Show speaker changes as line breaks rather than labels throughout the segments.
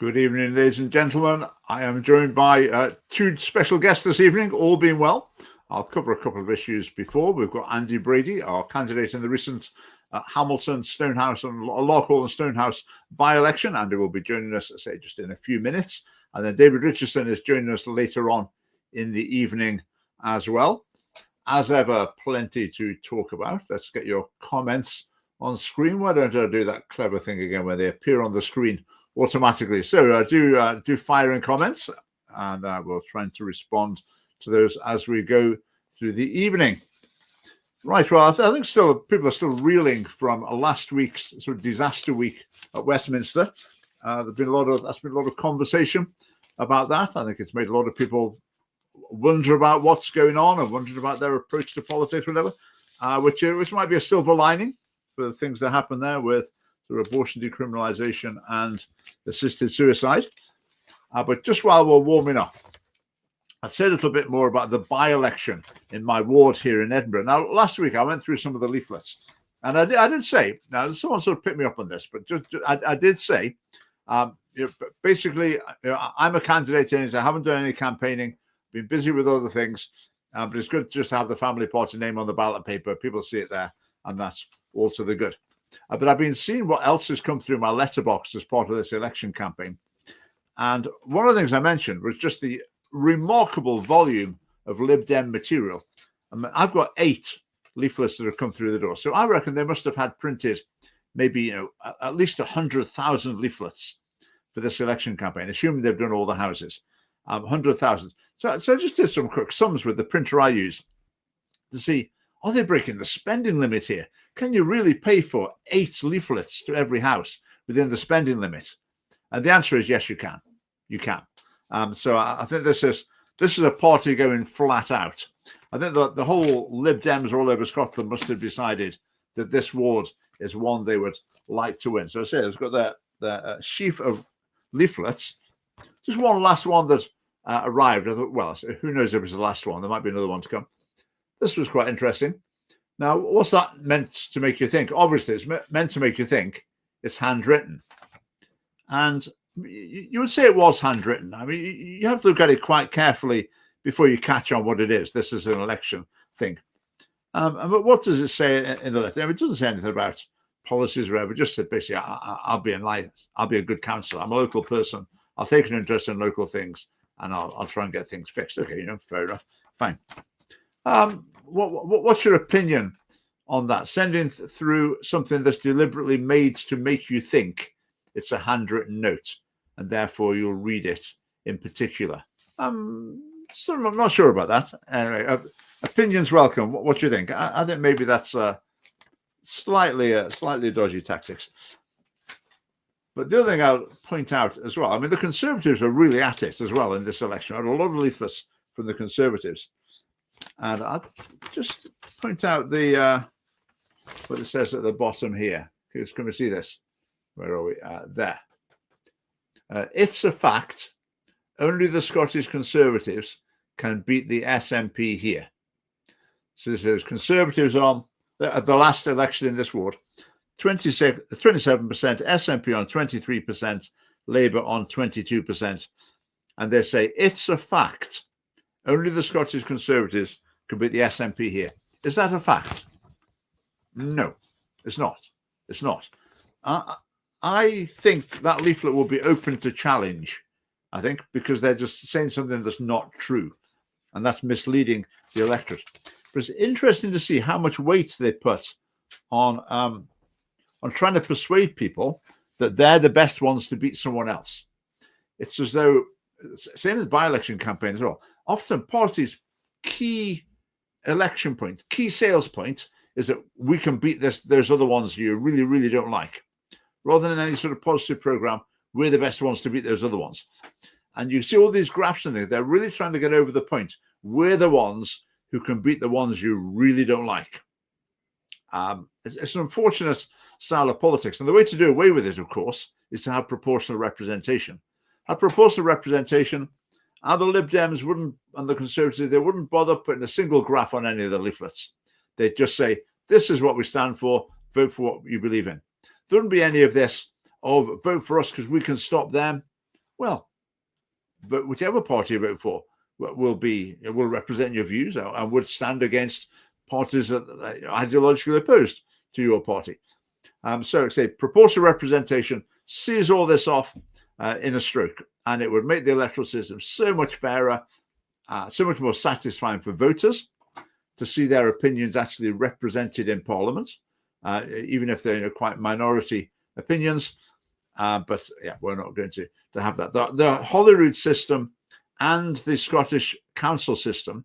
Good evening, ladies and gentlemen. I am joined by two special guests this evening, all being well. I'll cover a couple of issues before. We've got Andy Brady, our candidate in the recent Hamilton, Stonehouse and Larkhall and Stonehouse by-election. Andy will be joining us, say, just in a few minutes. And then David Richardson is joining us later on in the evening as well. As ever, plenty to talk about. Let's get your comments on screen. Why don't I do that clever thing again where they appear on the screen automatically? So do fire in comments, and I will try to respond to those as we go through the evening. Right. Well, I think still people are still reeling from last week's sort of disaster week at Westminster. There's been a lot of conversation about that. I think it's made a lot of people wonder about what's going on and wondering about their approach to politics, whatever. Which might be a silver lining for the things that happen there with the abortion decriminalisation and assisted suicide. But just while we're warming up, I'd say a little bit more about the by-election in my ward here in Edinburgh. Now, last week I went through some of the leaflets, and I did say, now someone sort of picked me up on this, but I did say, basically, I'm a candidate in it. I haven't done any campaigning, been busy with other things, but it's good just to have the family party name on the ballot paper. People see it there, and that's all to the good. But I've been seeing what else has come through my letterbox as part of this election campaign. And one of the things I mentioned was just the remarkable volume of Lib Dem material. I've got 8 leaflets that have come through the door. So I reckon they must have had printed maybe, at least 100,000 leaflets for this election campaign, assuming they've done all the houses. 100,000. So I just did some quick sums with the printer I use to see, are they breaking the spending limit here? Can you really pay for 8 leaflets to every house within the spending limit? And the answer is yes, you can. You can. So I think this is a party going flat out. I think the whole Lib Dems all over Scotland must have decided that this ward is one they would like to win. So I say it's got the sheaf of leaflets. Just one last one that arrived. I thought, well, who knows if it's the last one? There might be another one to come. This was quite interesting. Now, what's that meant to make you think? Obviously, it's meant to make you think it's handwritten. And you would say it was handwritten. I mean, you have to look at it quite carefully before you catch on what it is. This is an election thing. But what does it say in the letter? I mean, it doesn't say anything about policies or whatever. It just said basically, I'll be a good councillor. I'm a local person. I'll take an interest in local things, and I'll try and get things fixed. Okay, fair enough. Fine. What's your opinion on that? Sending through something that's deliberately made to make you think it's a handwritten note, and therefore you'll read it in particular. I'm not sure about that. Anyway, opinions welcome. What do you think? I think maybe that's slightly dodgy tactics. But the other thing I'll point out as well, I mean, the Conservatives are really at it as well in this election. I had a lot of leaflets from the Conservatives. And I'll just point out what it says at the bottom here. Can we see this? Where are we? There. It's a fact. Only the Scottish Conservatives can beat the SNP here. So it says Conservatives on at the last election in this ward, 27%, SNP on 23%, Labour on 22%. And they say it's a fact. Only the Scottish Conservatives can beat the SNP here. Is that a fact? No, it's not. It's not. I think that leaflet will be open to challenge, I think, because they're just saying something that's not true, and that's misleading the electorate. But it's interesting to see how much weight they put on trying to persuade people that they're the best ones to beat someone else. It's as though, same as by-election campaign as well, often parties' key election point, key sales point is that we can beat those other ones you really, really don't like. Rather than any sort of positive program, we're the best ones to beat those other ones. And you see all these graphs in there, they're really trying to get over the point. We're the ones who can beat the ones you really don't like. It's an unfortunate style of politics. And the way to do away with it, of course, is to have proportional representation. Have proportional representation, and the Lib Dems and the Conservatives, they wouldn't bother putting a single graph on any of the leaflets. They'd just say, this is what we stand for, vote for what you believe in. There wouldn't be any of this, vote for us because we can stop them. Well, but whichever party you vote for will represent your views and would stand against parties that are ideologically opposed to your party. So say proportional representation sees all this off in a stroke, and it would make the electoral system so much fairer, so much more satisfying for voters to see their opinions actually represented in Parliament, even if they're quite minority opinions. But yeah, we're not going to have that. The Holyrood system and the Scottish council system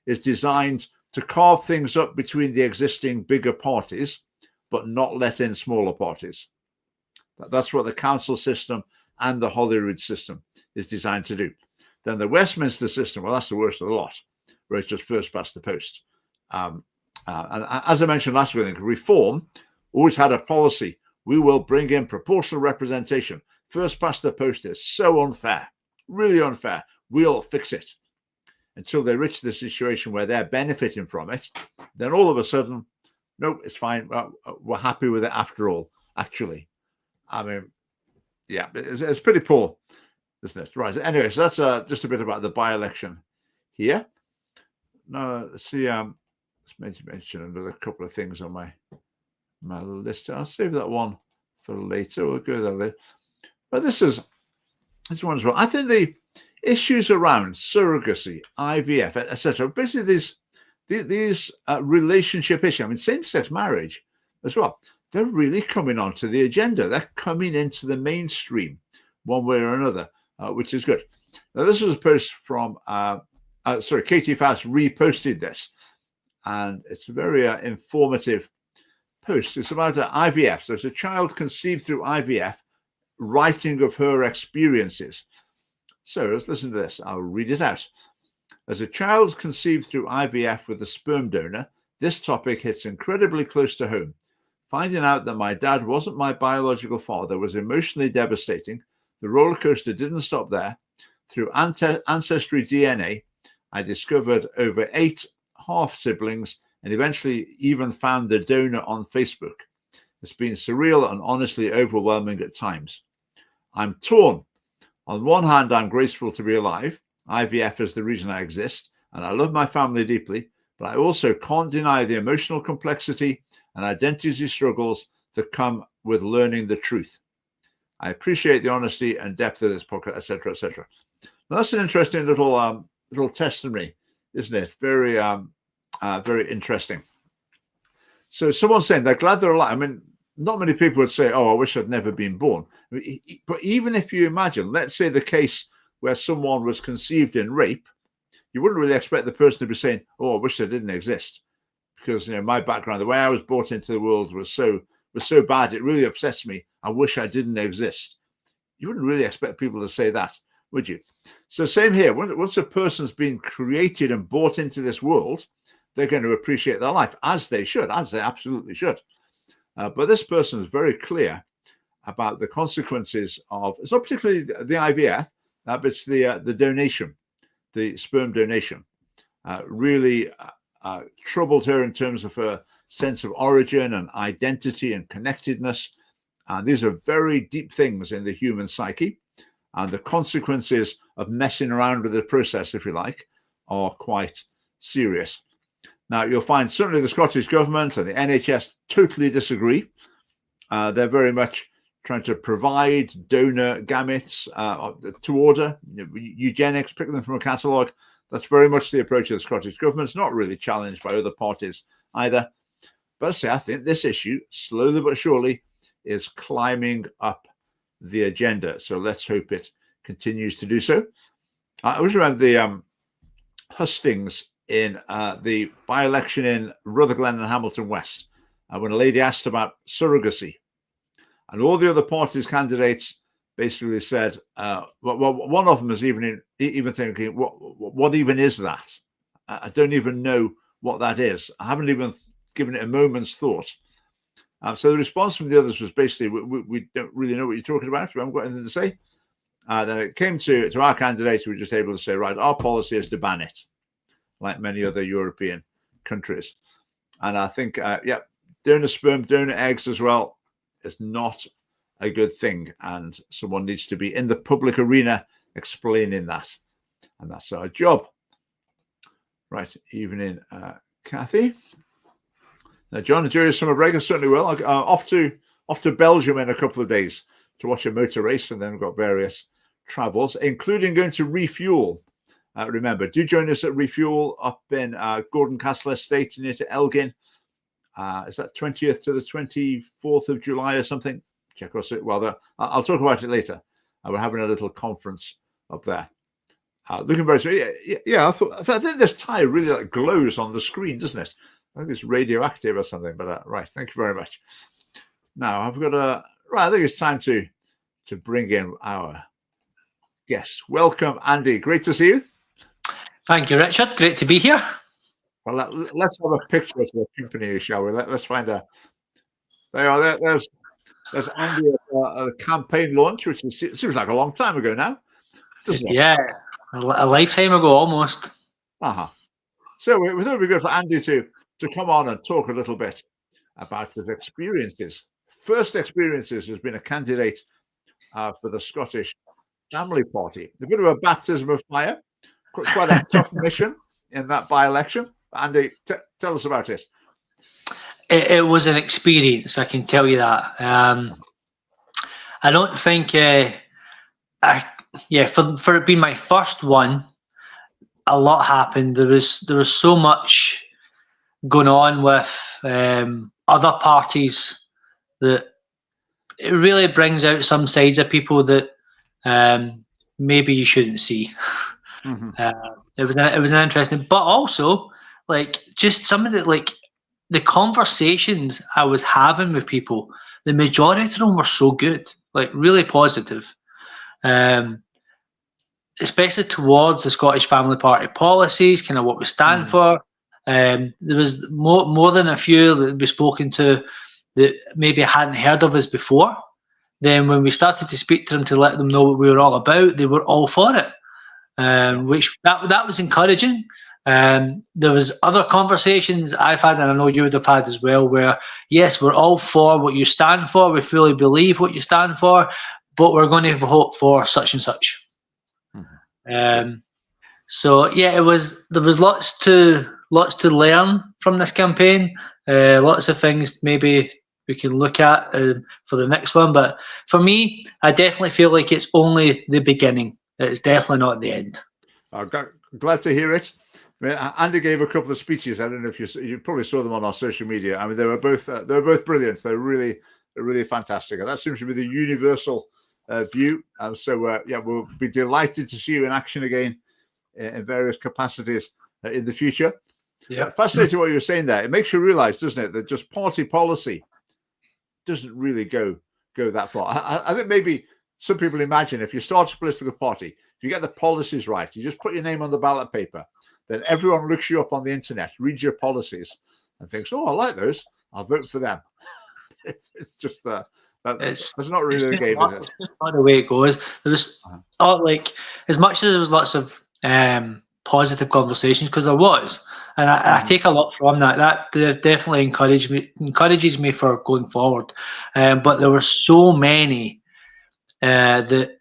is designed to carve things up between the existing bigger parties, but not let in smaller parties. That's what the council system and the Holyrood system is designed to do. Then the Westminster system, well, that's the worst of the lot, where it's just first past the post. And as I mentioned last week, Reform always had a policy. We will bring in proportional representation. First past the post is so unfair, really unfair. We'll fix it. Until they reach the situation where they're benefiting from it, then all of a sudden, nope, it's fine. We're happy with it after all, actually. I mean, yeah, it's pretty poor, isn't it? Right. Anyway, so that's just a bit about the by-election here. Now, let's see. Let's mention another couple of things on my list. I'll save that one for later. We'll go there later. But this one as well. I think the issues around surrogacy, IVF, etc. Basically, these relationship issues. I mean, same-sex marriage as well. They're really coming onto the agenda. They're coming into the mainstream one way or another, which is good. Now, this was a post from, Katie Faust reposted this, and it's a very informative post. It's about IVF. So it's a child conceived through IVF, writing of her experiences. So let's listen to this. I'll read it out. As a child conceived through IVF with a sperm donor, this topic hits incredibly close to home. Finding out that my dad wasn't my biological father was emotionally devastating. The roller coaster didn't stop there. Through ancestry DNA, I discovered over 8 half-siblings and eventually even found the donor on Facebook. It's been surreal and honestly overwhelming at times. I'm torn. On one hand, I'm grateful to be alive. IVF is the reason I exist, and I love my family deeply, but I also can't deny the emotional complexity and identity struggles that come with learning the truth. I appreciate the honesty and depth of this podcast, etc., etc. Now, that's an interesting little testimony, isn't it? Very, very interesting. So someone's saying they're glad they're alive. I mean, not many people would say, oh, I wish I'd never been born. But even if you imagine, let's say the case where someone was conceived in rape, you wouldn't really expect the person to be saying, oh, I wish I didn't exist. Because, my background, the way I was brought into the world was so bad, it really upsets me. I wish I didn't exist. You wouldn't really expect people to say that, would you? So same here. Once a person's been created and brought into this world, they're going to appreciate their life, as they should, as they absolutely should. But this person is very clear about the consequences of, it's not particularly the IVF, but it's the donation, the sperm donation. Really troubled her in terms of her sense of origin and identity and connectedness. And these are very deep things in the human psyche. And the consequences of messing around with the process, if you like, are quite serious. Now, you'll find certainly the Scottish government and the NHS totally disagree. They're very much trying to provide donor gametes to order, eugenics, pick them from a catalogue. That's very much the approach of the Scottish government. It's not really challenged by other parties either. But I think this issue, slowly but surely, is climbing up the agenda. So let's hope it continues to do so. I always remember the hustings in the by-election in Rutherglen and Hamilton West, when a lady asked about surrogacy. And all the other parties' candidates basically said, well, one of them was even thinking, what even is that? I don't even know what that is. I haven't even given it a moment's thought. So the response from the others was basically, we don't really know what you're talking about. We haven't got anything to say. Then it came to our candidate, we were just able to say, right, our policy is to ban it, like many other European countries. And I think, donor sperm, donor eggs as well is not a good thing, and someone needs to be in the public arena explaining that, and that's our job. Right, evening, Kathy. Now, John, enjoy your summer break. I certainly will. Off to Belgium in a couple of days to watch a motor race, and then we've got various travels, including going to refuel. Remember, do join us at refuel up in Gordon Castle Estate near to Elgin. Is that 20th to the 24th of July or something? Check us out. Well, I'll talk about it later. We're having a little conference up there. Looking very sweet. Yeah, I think this tire really like glows on the screen, doesn't it? I think it's radioactive or something. But right, thank you very much. Now I've got right. I think it's time to bring in our guest. Welcome, Andy. Great to see you.
Thank you, Richard. Great to be here.
Well, let's have a picture to accompany you, shall we? Let's find a. There you are. There's Andy at the campaign launch, which seems like a long time ago now, doesn't it?
Yeah, a lifetime ago almost.
So we thought it'd be good for Andy to come on and talk a little bit about his experiences. First experiences as being a candidate for the Scottish Family Party. A bit of a baptism of fire, quite a tough mission in that by-election. Andy, tell us about it.
It was an experience, I can tell you that. I don't think, for it being my first one, a lot happened. There was so much going on with other parties that it really brings out some sides of people that maybe you shouldn't see.
Mm-hmm.
It was an interesting, but also like just some of the conversations I was having with people, the majority of them were so good, like really positive, especially towards the Scottish Family Party policies, kind of what we stand for. There was more than a few that we've spoken to that maybe I hadn't heard of us before. Then when we started to speak to them to let them know what we were all about, they were all for it, which that was encouraging. There was other conversations I've had, and I know you would have had as well, where yes, we're all for what you stand for, we fully believe what you stand for, but we're going to vote for such and such. So yeah, there was lots to learn from this campaign, lots of things maybe we can look at for the next one, but for me, I definitely feel like it's only the beginning. It's definitely not the end.
Glad to hear it. I mean, Andy gave a couple of speeches. I don't know if you probably saw them on our social media. I mean, they were both brilliant. They're really fantastic, and that seems to be the universal view. We'll be delighted to see you in action again in various capacities in the future. Yeah, fascinating what you were saying there. It makes you realise, doesn't it, that just party policy doesn't really go that far. I think maybe some people imagine if you start a political party, if you get the policies right, you just put your name on the ballot paper, then everyone looks you up on the internet, reads your policies, and thinks, "Oh, I like those. I'll vote for them." It's just that's not really the game, is it?
It's not the way it goes. There was as much as there was lots of positive conversations, because there was, and I take a lot from that. That definitely encourages me for going forward. But there were so many that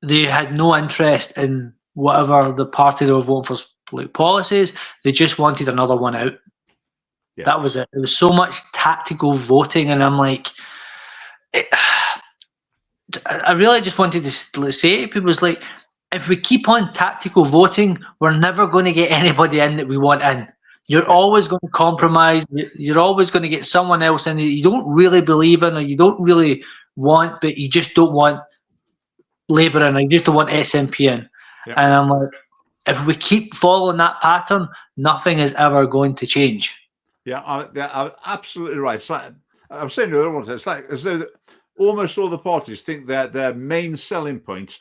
they had no interest in whatever the party they were voting for policies. They just wanted another one out. Yeah. That was it. There was so much tactical voting, and I'm like, I really just wanted to say to people, like, if we keep on tactical voting, we're never going to get anybody in that we want in. You're always going to compromise. You're always going to get someone else in that you don't really believe in or you don't really want, but you just don't want Labour in, or you just don't want SNP in. Yeah. And I'm like, if we keep following that pattern, nothing is ever going to change.
Yeah, I'm absolutely right. It's like, I'm saying to the other ones, it's like as though almost all the parties think that their main selling point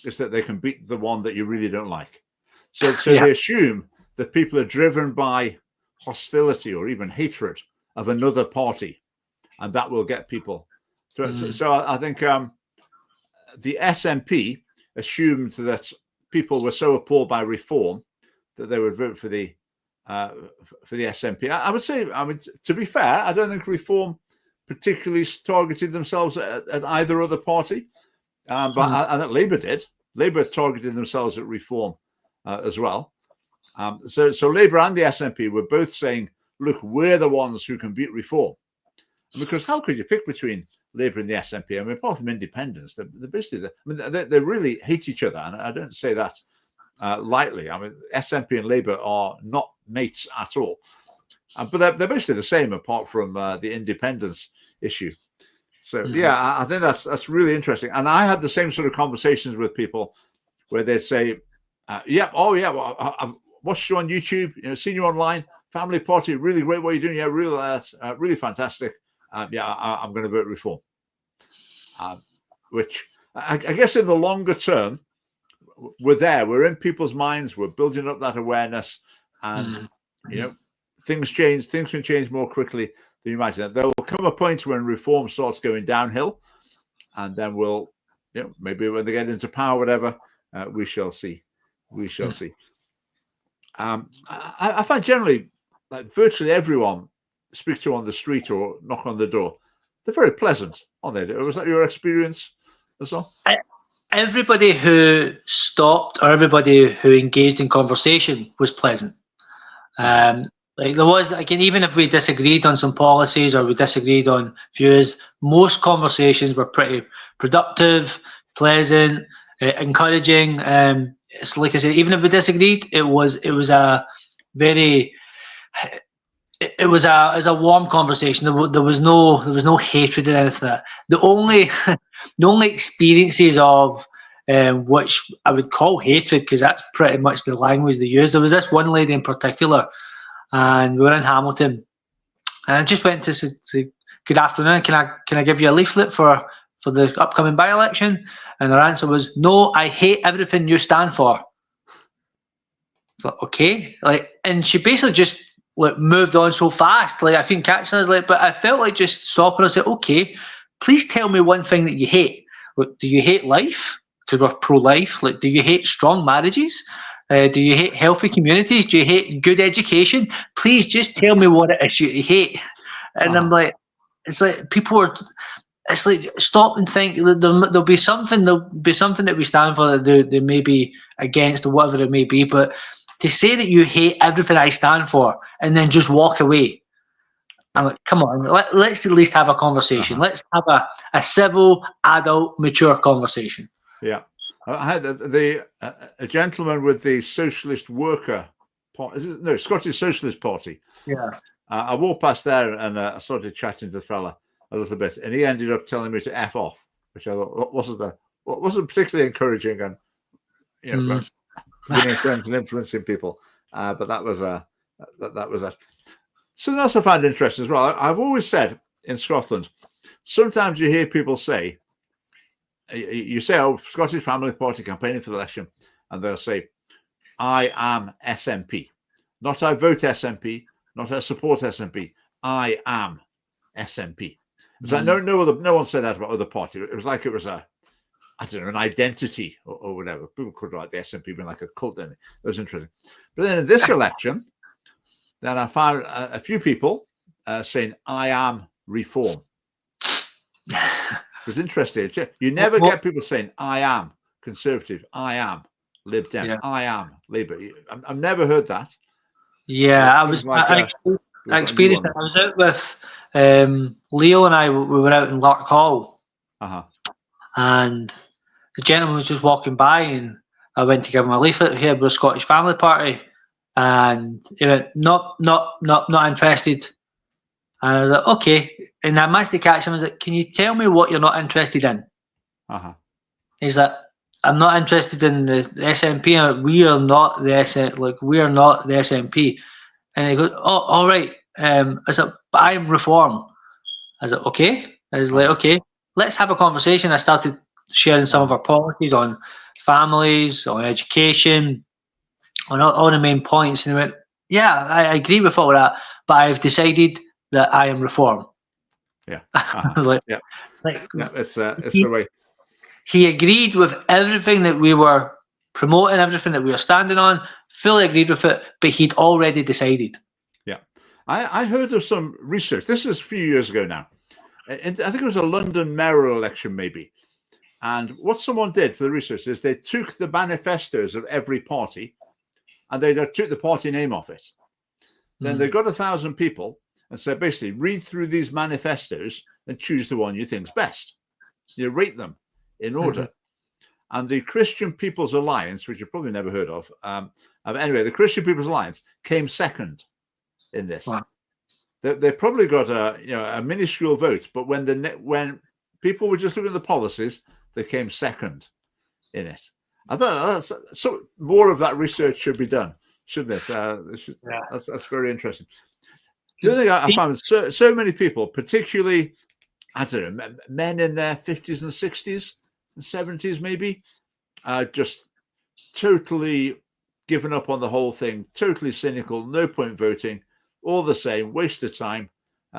is that they can beat the one that you really don't like. So they assume that people are driven by hostility or even hatred of another party, and that will get people through. So I think the SNP assumed that people were so appalled by reform that they would vote for the SNP. I would say, I mean, to be fair, I don't think reform particularly targeted themselves at either other party, and that Labour did. Labour targeted themselves at reform as well. So Labour and the SNP were both saying, look, we're the ones who can beat reform. Because how could you pick between Labour and the SNP? I mean, apart from independence, they're basically, they really hate each other. And I don't say that lightly. I mean, SNP and Labour are not mates at all. But they're basically the same, apart from the independence issue. So, yeah, I think that's really interesting. And I had the same sort of conversations with people where they say, well, I've watched you on YouTube, seen you online, family party, really great what you're doing. Yeah, really fantastic. I'm going to vote reform. Which I guess in the longer term, we're in people's minds, we're building up that awareness, and things change. Things can change more quickly than you imagine. There will come a point when reform starts going downhill, and then maybe when they get into power, whatever, we shall see. We shall see. I find generally, like virtually everyone speak to on the street or knock on the door, they're very pleasant, aren't they? Was that your experience as well?
Everybody who stopped or everybody who engaged in conversation was pleasant. Like there was, again, even if we disagreed on some policies or we disagreed on views, most conversations were pretty productive, pleasant, encouraging. It's like I said, even if we disagreed, it was a warm conversation. There was no hatred or anything like that. The only experiences of which I would call hatred, because that's pretty much the language they use. There was this one lady in particular, and we were in Hamilton, and I just went to say, good afternoon, can I give you a leaflet for the upcoming by-election? And her answer was, no, I hate everything you stand for. So, okay, and she basically just moved on so fast, I couldn't catch her. But I felt like just stopping and say, okay, please tell me one thing that you hate. Do you hate life? Because we're pro-life. Do you hate strong marriages? Do you hate healthy communities? Do you hate good education? Please just tell me what it is you hate. And I'm like, it's like people are. It's like stop and think. There'll be something. There'll be something that we stand for that they may be against or whatever it may be. But to say that you hate everything I stand for and then just walk away, I'm like, come on, let's at least have a conversation. Let's have a civil, adult, mature conversation.
Yeah. I had a gentleman with the Socialist Worker Party, Scottish Socialist Party.
Yeah.
I walked past there and I started chatting to the fella a little bit, and he ended up telling me to F off, which I thought wasn't particularly encouraging, and winning friends and influencing people. But that was that. So that's I find interesting as well. I've always said in Scotland, sometimes you hear people say, you say, oh, Scottish Family Party campaigning for the election, and they'll say, I am SNP. Not I vote SNP, not I support SNP. I am SNP. It's like no one said that about other parties. It was like it was an identity or whatever. People could like the SNP being like a cult. Then it was interesting. But then in this election, then I found a few people saying, I am reform. It was interesting. You never get people saying, I am Conservative, I am Lib Dem, I am Labour. I've never heard that.
Yeah, I experienced it. I was out with Leo and I. We were out in Lark Hall, and the gentleman was just walking by, and I went to give him a leaflet. Here, we're a Scottish Family Party, and he went, not interested. And I was like, okay. And I managed to catch him. I was like, can you tell me what you're not interested in? He's like, I'm not interested in the SNP. We are not the we are not the SNP. And he goes, oh, all right. I said, but I'm reform. I said, okay. I was like, okay, let's have a conversation. I started sharing some of our policies on families, on education, on all the main points. And he went, yeah, I agree with all that, but I've decided that I am reform.
Yeah. It's the way.
He agreed with everything that we were promoting, everything that we were standing on, fully agreed with it, but he'd already decided.
Yeah. I heard of some research. This is a few years ago now. I think it was a London mayoral election, maybe. And what someone did for the research is they took the manifestos of every party and they took the party name off it. Then they got 1,000 people and said, basically, read through these manifestos and choose the one you think's best. You rate them in order. And the Christian People's Alliance, which you've probably never heard of, anyway, the Christian People's Alliance came second in this.
Wow.
They probably got a minuscule vote, but when people were just looking at the policies, they came second in it. I thought so. More of that research should be done, shouldn't it? That's very interesting. The other thing I found so many people, particularly, I don't know, men in their 50s and 60s and 70s, maybe, just totally given up on the whole thing, totally cynical, no point voting, all the same, waste of time.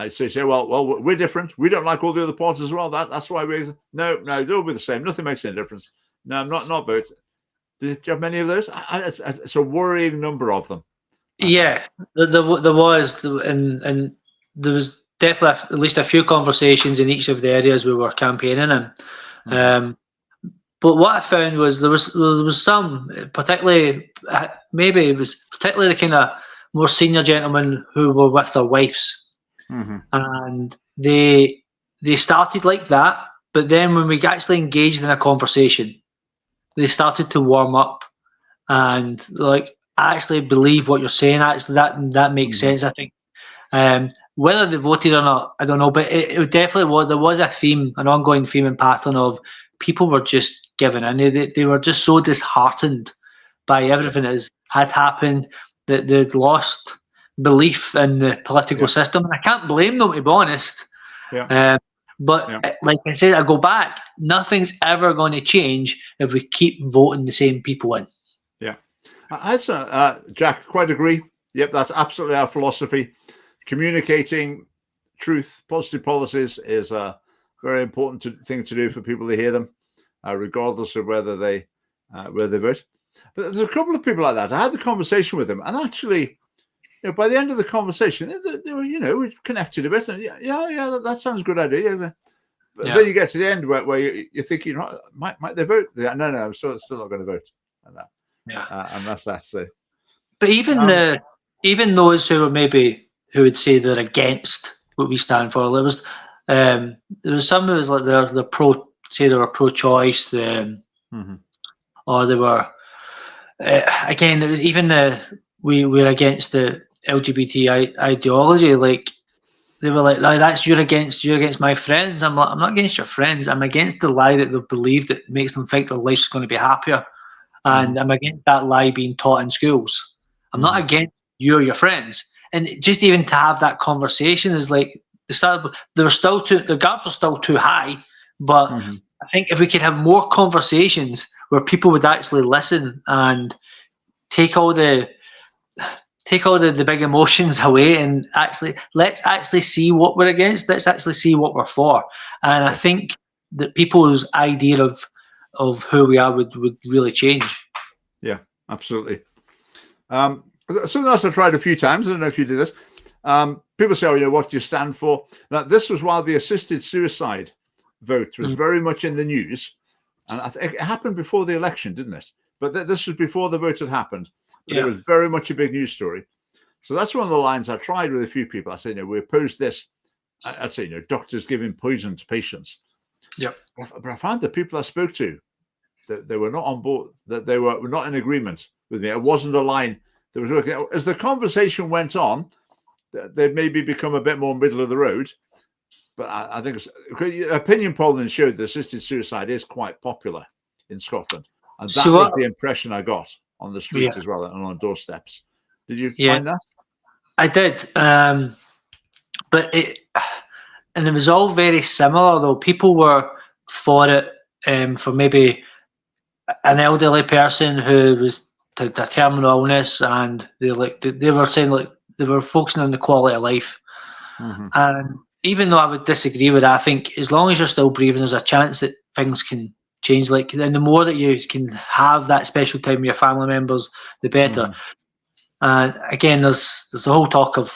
So you say, well, we're different. We don't like all the other parties as well. That's why no, they'll be the same. Nothing makes any difference. No, I'm not voting. Do you have many of those? It's a worrying number of them.
Yeah, there was, and there was definitely at least a few conversations in each of the areas we were campaigning in. But what I found was there was some, particularly maybe it was particularly the kind of more senior gentlemen who were with their wives, and they started like that. But then when we actually engaged in a conversation, they started to warm up and like, I actually believe what you're saying. Actually, that makes sense. I think whether they voted or not, I don't know, but it definitely was. There was a theme, an ongoing theme and pattern of people were just giving in. They were just so disheartened by everything that had happened that they'd lost belief in the political system, and I can't blame them, to be honest. But like I said, I go back. Nothing's ever going to change if we keep voting the same people in.
Jack, quite agree. Yep, that's absolutely our philosophy. Communicating truth, positive policies is a very important thing to do for people to hear them, regardless of whether they vote. But there's a couple of people like that. I had the conversation with them, and actually, by the end of the conversation, they were, we connected a bit. And that sounds a good idea. But then you get to the end where you're thinking, might they vote? No, I'm still not going to vote. And that. And that's that. So,
but even those who would say they're against what we stand for, there was some who was like they're pro-choice, or they were again. It was even we were against the LGBT ideology. Like they were like, "That's you're against my friends." I'm like, I'm not against your friends. I'm against the lie that they believe that makes them think their life's going to be happier. And I'm against that lie being taught in schools. I'm not against you or your friends. And just even to have that conversation is like the gaps are still too high. But I think if we could have more conversations where people would actually listen and take all the big emotions away and let's actually see what we're against. Let's actually see what we're for. And I think that people's idea of who we are would really change.
Yeah, absolutely. Something else I've tried a few times. I don't know if you do this. People say, what do you stand for? Now, this was while the assisted suicide vote was very much in the news. And I think it happened before the election, didn't it? But this was before the vote had happened. But it was very much a big news story. So that's one of the lines I tried with a few people. I said, we opposed this. I'd say, doctors giving poison to patients. But I found the people I spoke to, that they were not on board, that they were not in agreement with me. It wasn't a line that was working. As the conversation went on, they'd maybe become a bit more middle of the road. But I think opinion polling showed that assisted suicide is quite popular in Scotland. And that was the impression I got on the streets as well and on doorsteps. Did you find that?
I did. But it was all very similar, though. People were for it for maybe an elderly person who was a terminal illness, and they were saying like they were focusing on the quality of life. And even though I would disagree with that, I think as long as you're still breathing, there's a chance that things can change. Like, then the more that you can have that special time with your family members, the better. And again, there's a whole talk of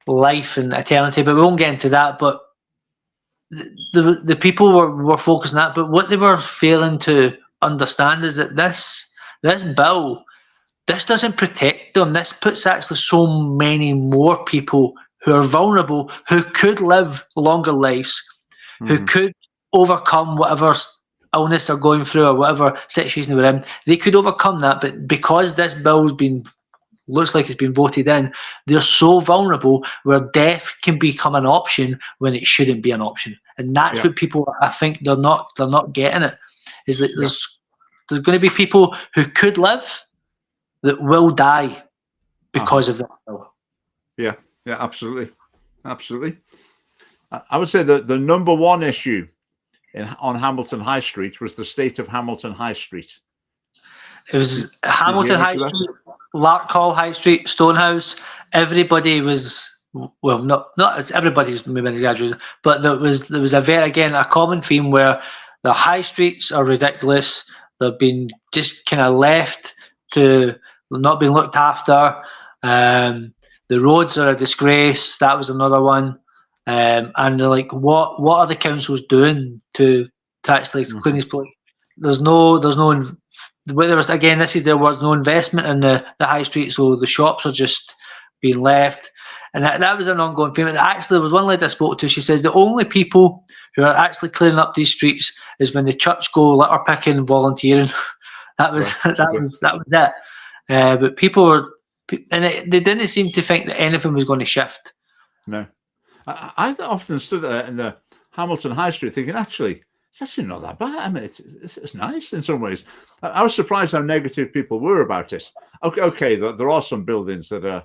life and eternity, but we won't get into that. But the people were focused on that, but what they were failing to understand is that this bill, this doesn't protect them. This puts actually so many more people who are vulnerable, who could live longer lives, who could overcome whatever illness they're going through or whatever situation they're in. They could overcome that, but because this bill's been looks like it's been voted in, they're so vulnerable where death can become an option when it shouldn't be an option. And that's what people, I think, they're not getting it. Is that there's going to be people who could live that will die because of that bill.
Yeah, absolutely. I would say that the number one issue on Hamilton High Street was the state of Hamilton High Street.
It was Hamilton High Street, Larkhall High Street, Stonehouse. Everybody was, well, not as everybody's maybe an exaggeration, but there was a common theme where the high streets are ridiculous. They've been just kind of left to not being looked after. The roads are a disgrace. That was another one. And they're like, what are the councils doing to actually clean these places? There was no investment in the high street, so the shops are just being left. And that was an ongoing theme. And actually, there was one lady I spoke to. She says the only people who are actually cleaning up these streets is when the church go litter picking and volunteering. That was it. But people were, and they didn't seem to think that anything was going to shift.
No, I often stood there in the Hamilton High Street thinking, actually, it's actually not that bad. I mean, it's nice in some ways. I was surprised how negative people were about it. Okay, there are some buildings that are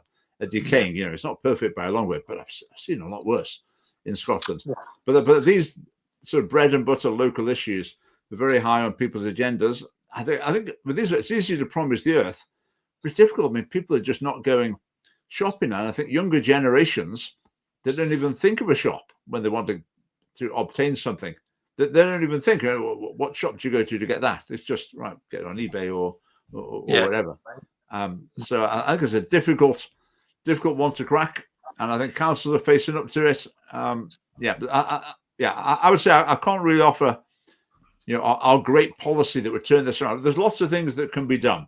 decaying. You know, it's not perfect by a long way, but I've seen a lot worse in Scotland. Yeah. But these sort of bread and butter local issues are very high on people's agendas. I think with these, it's easy to promise the earth, but it's difficult. I mean, people are just not going shopping, and I think younger generations, they don't even think of a shop when they want to obtain something. They don't even think, what shop do you go to get that? It's just, right, get it on eBay or whatever. So I think it's a difficult one to crack, and I think councils are facing up to it. I would say I can't really offer, our great policy that would turn this around. There's lots of things that can be done.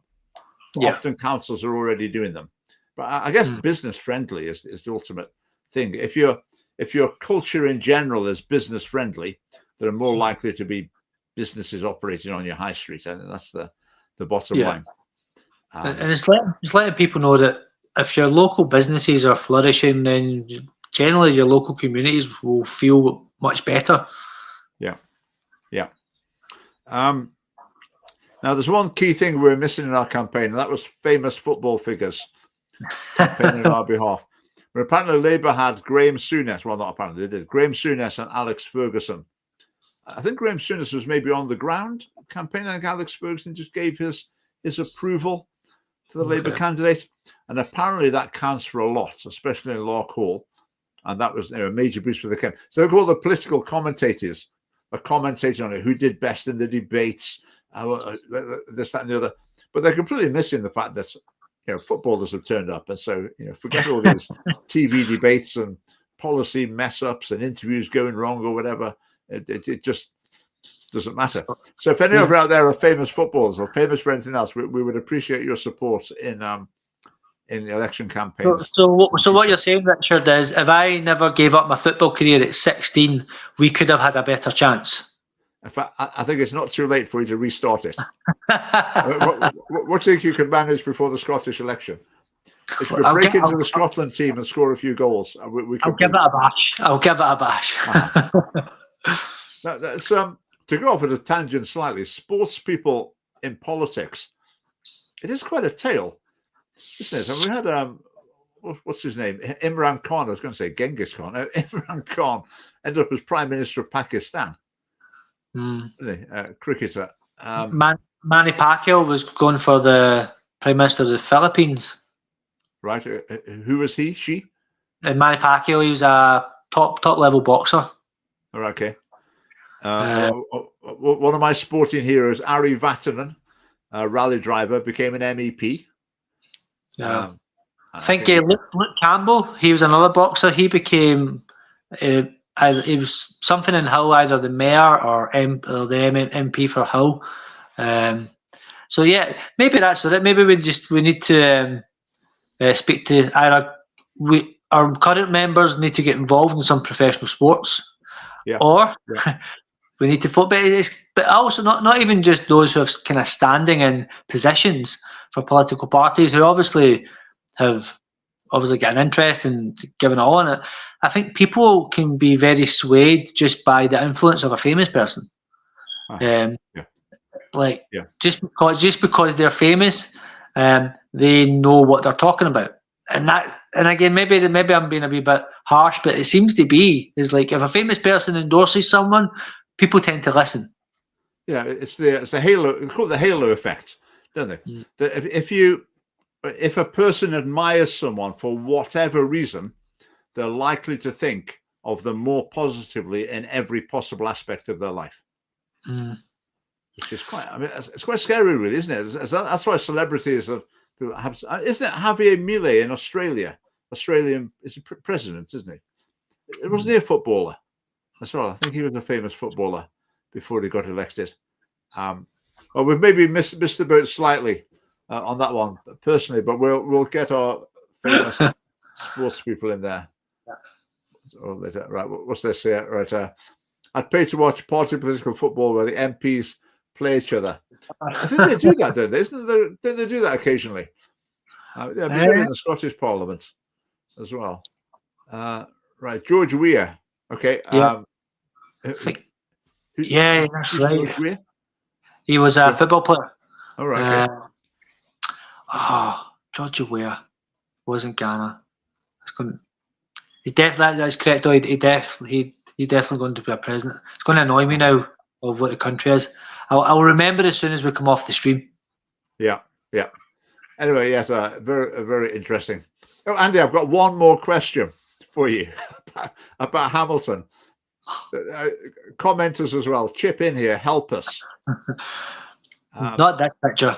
Often councils are already doing them, but I guess business friendly is the ultimate thing. If your culture in general is business friendly, there are more likely to be businesses operating on your high street, and that's the bottom line.
And it's letting people know that if your local businesses are flourishing, then generally your local communities will feel much better.
Now, there's one key thing we're missing in our campaign, and that was famous football figures campaigning on our behalf. But apparently Labour had Graham Souness. Well, not apparently, they did. Graham Souness and Alex Ferguson. I think Graham Souness was maybe on the ground campaigning. I think Alex Ferguson just gave his approval to the Labour candidate. And apparently that counts for a lot, especially in Larkhall. And that was a major boost for the campaign. So they've got all the political commentators are commentating on it, who did best in the debates, this, that, and the other. But they're completely missing the fact that footballers have turned up, and so forget all these TV debates and policy mess ups and interviews going wrong or whatever. It just doesn't matter. So if any of you out there are famous footballers or famous for anything else, we would appreciate your support in the election campaigns.
So what you're saying, Richard, is if I never gave up my football career at 16, we could have had a better chance.
In fact, I think it's not too late for you to restart it. What do you think you could manage before the Scottish election? If you could break into the Scotland team and score a few goals, we could.
I'll give it a bash.
Now, that's, to go off at a tangent slightly, sports people in politics, it is quite a tale, isn't it? And we had, what's his name? Imran Khan. I was going to say Genghis Khan. Imran Khan ended up as Prime Minister of Pakistan. Cricketer.
Manny Pacquiao was going for the Prime Minister of the Philippines.
Right. Who was he? She?
Manny Pacquiao. He was a top level boxer.
Okay. One of my sporting heroes, Ari Vatanen, a rally driver, became an MEP.
I think Luke Campbell. He was another boxer. He became it was something in Hull, either the mayor or the MP for Hull. So yeah, maybe that's what it. Maybe we need to speak to either our current members need to get involved in some professional sports, or we need to but also not even just those who have kind of standing in positions for political parties who obviously get an interest and given all in it. I think people can be very swayed just by the influence of a famous person. Just because they're famous, they know what they're talking about. And again, maybe I'm being a wee bit harsh, but it seems to be is like if a famous person endorses someone, people tend to listen.
Yeah, it's the halo. It's called the halo effect, don't they? That if a person admires someone for whatever reason, they're likely to think of them more positively in every possible aspect of their life. Which is quite. I mean, it's quite scary, really, isn't it? That's why celebrities have. Isn't it Javier Milei in Australia? Australian is a president, isn't he? It wasn't he a footballer? That's right. I think he was a famous footballer before he got elected. Well, we've maybe missed the boat slightly on that one personally, but we'll get our famous sports people in there. Right, what's this here? Right, I'd pay to watch party political football where the MPs play each other. I think they do that, don't they? Don't they do that occasionally? Yeah, we did in the Scottish Parliament as well. Right, George Weir. Okay.
That's right.
George Weir?
He was a football player.
All right. Okay.
George Weir was in Ghana. That's correct. He definitely going to be a president. It's going to annoy me now of what the country is. I'll remember as soon as we come off the stream.
Yeah. Anyway, yes, very, very interesting. Oh, Andy, I've got one more question for you about Hamilton. Commenters as well, chip in here, help us.
Not that picture.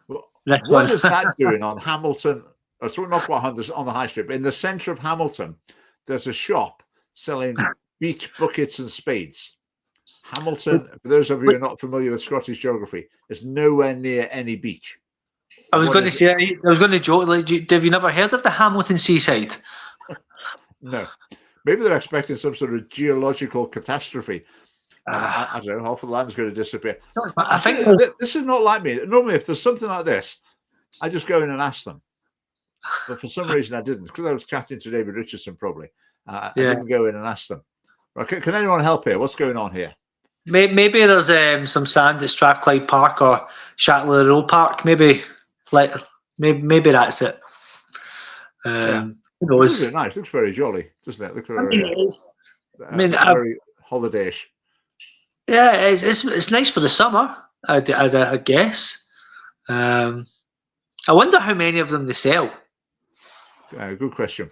What is that doing on Hamilton? So not quite on the high street, but in the centre of Hamilton, there's a shop selling beach buckets and spades. Hamilton, for those of you who are not familiar with Scottish geography, is nowhere near any beach.
I was going to joke. Like, have you never heard of the Hamilton seaside?
No. Maybe they're expecting some sort of geological catastrophe. I don't know, half the land's going to disappear. I think this is not like me. Normally, if there's something like this, I just go in and ask them. But for some reason, I didn't, because I was chatting to David Richardson, probably. I didn't go in and ask them. Right, can anyone help here? What's going on here?
Maybe there's some sand at Strathclyde Park or Chatelet Row Park. Maybe that's it. Who knows?
It looks nice. Looks very jolly, doesn't it? Looks very, very holidayish.
Yeah, it's nice for the summer. I guess. I wonder how many of them they sell.
Good question.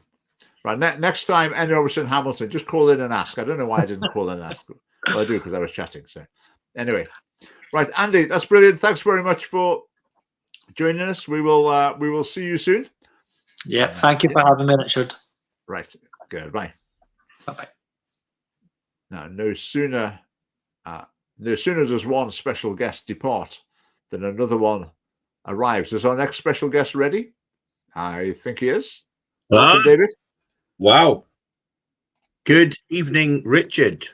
Right, next time anyone was in Hamilton, just call in and ask. I don't know why I didn't call in and ask. Well, I do because I was chatting. So, anyway, right, Andy, that's brilliant. Thanks very much for joining us. We will see you soon.
Yeah, thank you for having me, Richard.
Right, goodbye.
Bye-bye.
Now, no sooner does one special guest depart than another one arrives. Is our next special guest ready? I think he is. Welcome, David.
Wow. Good evening, Richard.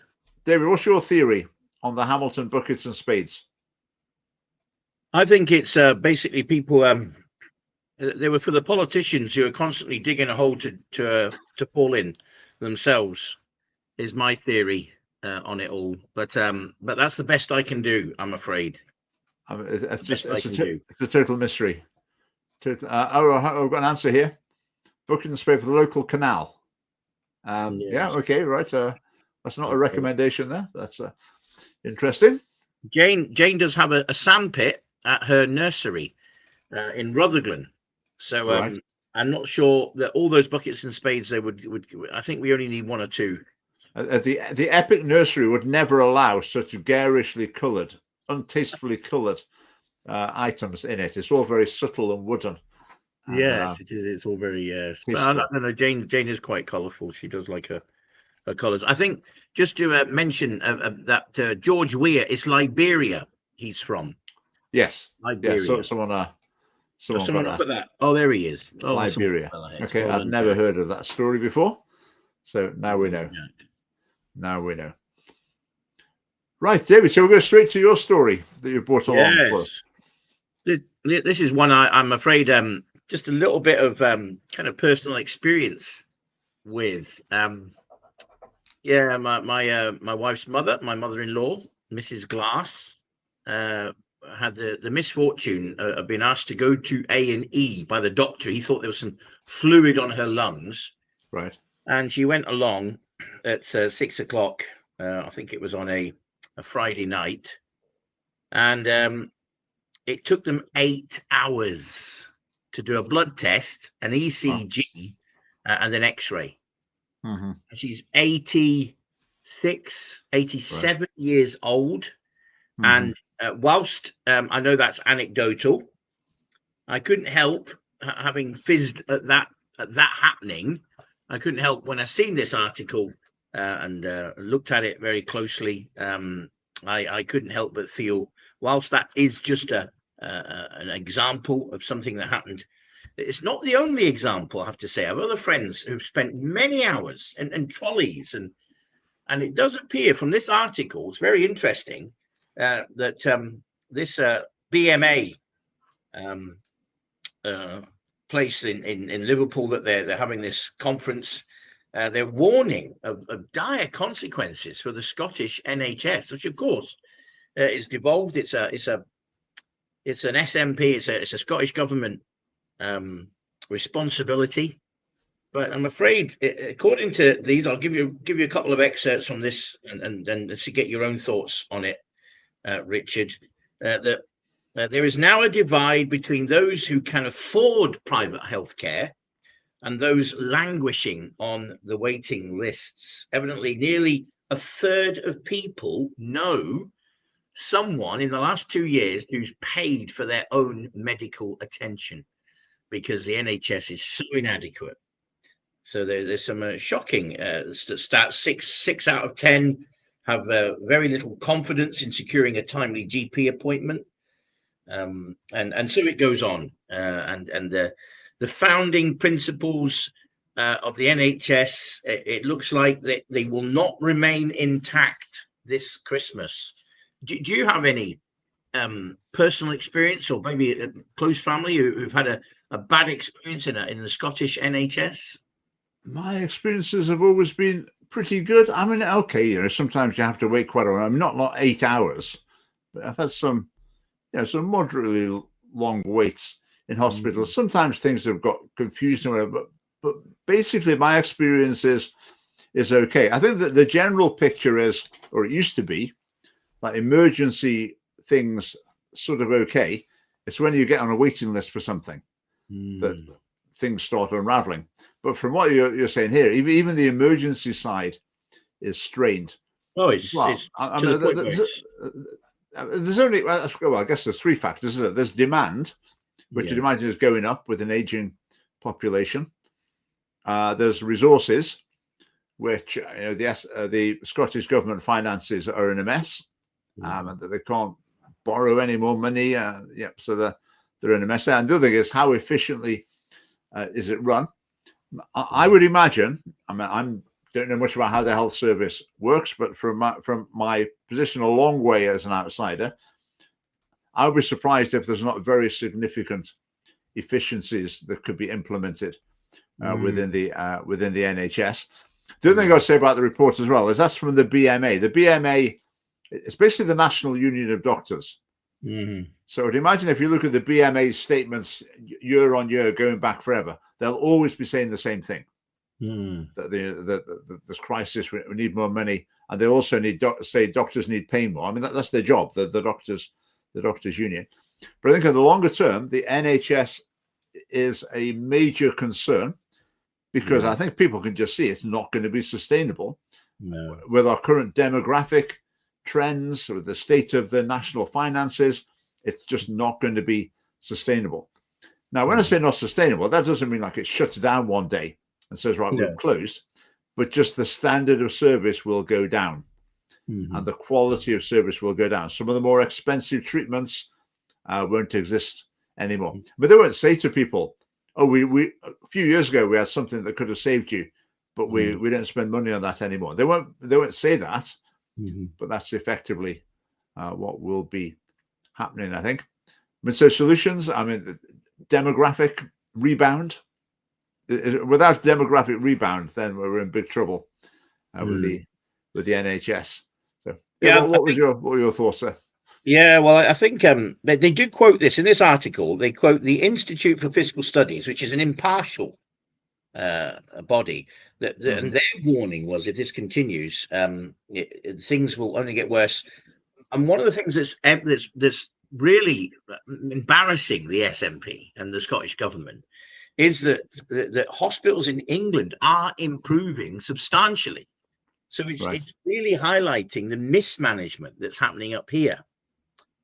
David, what's your theory on the Hamilton buckets and spades?
I think it's basically people. They were for the politicians who are constantly digging a hole to fall in themselves. Is my theory on it all. But that's the best I can do. I'm afraid.
It's a total mystery. I've got an answer here. Bucket and spade for the local canal. Yes. Yeah. Okay. Right. That's not a recommendation there. That's interesting.
Jane does have a sandpit at her nursery in Rutherglen. So right. I'm not sure that all those buckets and spades they would. I think we only need one or two.
The Epic Nursery would never allow such garishly coloured, untastefully coloured items in it. It's all very subtle and wooden.
Yes, it is. It's all very but I don't know. Jane is quite colourful. She does like a colours. I think just to mention that George Weir is Liberia. He's from
Yes.
Liberia.
Yeah. Someone got
up at that. Oh, there he is. Oh,
Liberia. Okay, I've never heard of that story before. So now we know. Now we know. Right, David. So we'll go straight to your story that you brought along.
Yes. This is one I'm afraid just a little bit of kind of personal experience with. Yeah, my wife's mother, my mother-in-law, Mrs. Glass, had the misfortune of being asked to go to A&E by the doctor. He thought there was some fluid on her lungs.
Right.
And she went along at 6 o'clock. I think it was on a Friday night. And it took them 8 hours to do a blood test, an ECG, and an X-ray.
Mm-hmm.
She's 86, 87 years old.
Mm-hmm.
And whilst I know that's anecdotal, I couldn't help having fizzed at that happening. I couldn't help when I seen this article and looked at it very closely. I couldn't help but feel, whilst that is just an example of something that happened, it's not the only example, I have to say. I have other friends who've spent many hours and trolleys, and it does appear from this article, it's very interesting, that this BMA place in Liverpool, that they're having this conference, they're warning of dire consequences for the Scottish NHS, which of course is devolved. It's an SNP, it's a Scottish government responsibility. But I'm afraid, according to these, I'll give you a couple of excerpts from this, and to get your own thoughts on it, Richard. That there is now a divide between those who can afford private healthcare and those languishing on the waiting lists. Evidently, nearly a third of people know someone in the last 2 years who's paid for their own medical attention, because the NHS is so inadequate. So there's some shocking stats. Six out of 10 have very little confidence in securing a timely GP appointment, and so it goes on. And the founding principles of the NHS, it looks like they will not remain intact this Christmas. Do you have any personal experience, or maybe a close family who've had a bad experience in the Scottish NHS?
My experiences have always been pretty good. I mean, okay, sometimes you have to wait quite a while. I mean, not 8 hours, but I've had some moderately long waits in hospitals. Sometimes things have got confused and whatever, but basically my experience is okay. I think that the general picture is, or it used to be, like emergency things sort of okay. It's when you get on a waiting list for something that things start unraveling. But from what you're saying here, even the emergency side is strained.
Oh,
there's only, well, I guess there's three factors, isn't it? There's demand, which you'd imagine is going up with an aging population. There's resources, which the Scottish government finances are in a mess, and they can't borrow any more money. So they're in a mess. And the other thing is, how efficiently is it run? I would imagine. I mean, I don't know much about how the health service works, but from my position a long way as an outsider, I would be surprised if there's not very significant efficiencies that could be implemented within the NHS. The other thing I'll say about the report as well is that's from the BMA. The BMA is basically the National Union of Doctors. So I'd imagine if you look at the BMA's statements year on year going back forever, they'll always be saying the same thing. That this crisis, we need more money, and they also need say doctors need pay more. I mean, that's their job, the doctors union. But I think in the longer term, the NHS is a major concern, because I think people can just see it's not going to be sustainable with our current demographic trends or the state of the national finances. It's just not going to be sustainable. Now, when I say not sustainable, that doesn't mean like it shuts down one day and says, right, we're closed. but just the standard of service will go down, and the quality of service will go down. Some of the more expensive treatments won't exist anymore. But they won't say to people, "Oh, we a few years ago we had something that could have saved you, but we don't spend money on that anymore." They won't say that, but that's effectively what will be happening, I think. So solutions, I mean, demographic rebound. Without demographic rebound, then we're in big trouble with the NHS. So, what were your thoughts there?
Yeah, well, I think they do quote this in this article. They quote the Institute for Fiscal Studies, which is an impartial body. And their warning was, if this continues, things will only get worse. And one of the things that's really embarrassing the SNP and the Scottish government is that hospitals in England are improving substantially. So it's really highlighting the mismanagement that's happening up here.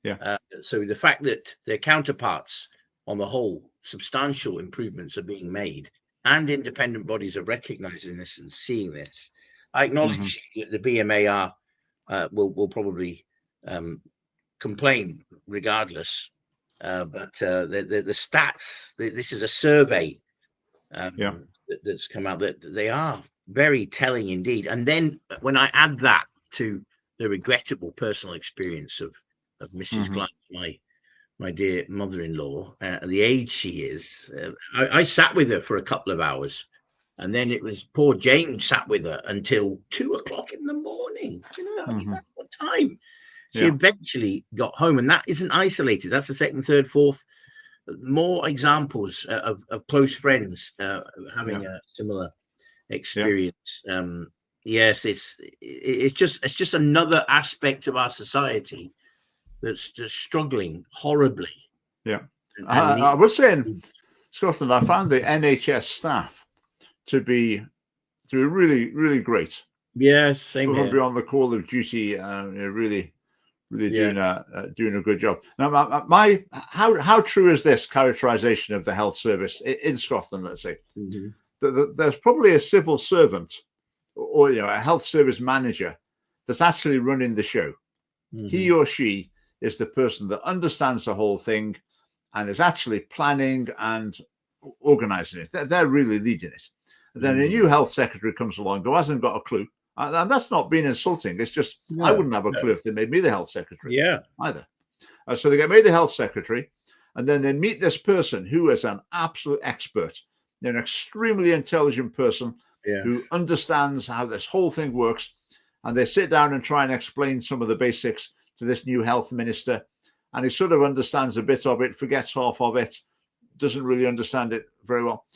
Yeah.
So the fact that their counterparts, on the whole, substantial improvements are being made, and independent bodies are recognizing this and seeing this. I acknowledge that the BMA will probably complain regardless, but the stats, this is a survey that's come out, that they are very telling indeed. And then when I add that to the regrettable personal experience of Mrs. Glanch, my dear mother-in-law, the age she is, I sat with her for a couple of hours, and then it was poor James sat with her until 2 o'clock in the morning. I mean, that's what time. She eventually got home, and that isn't isolated. That's the second, third, fourth, more examples of close friends having a similar experience. Yes, it's just another aspect of our society that's just struggling horribly.
Yeah, I was saying, Scotland, I found the NHS staff to be really, really great.
Yes, same here.
Beyond the call of duty, really doing a good job. Now, how true is this characterization of the health service in Scotland? Let's say there's probably a civil servant or a health service manager that's actually running the show. He or she is the person that understands the whole thing and is actually planning and organizing it. They're really leading it. And then a new health secretary comes along who hasn't got a clue. And that's not being insulting. It's just, I wouldn't have a clue if they made me the health secretary either. So they get made the health secretary, and then they meet this person who is an absolute expert, an extremely intelligent person who understands how this whole thing works. And they sit down and try and explain some of the basics to this new health minister. And he sort of understands a bit of it, forgets half of it, doesn't really understand it very well.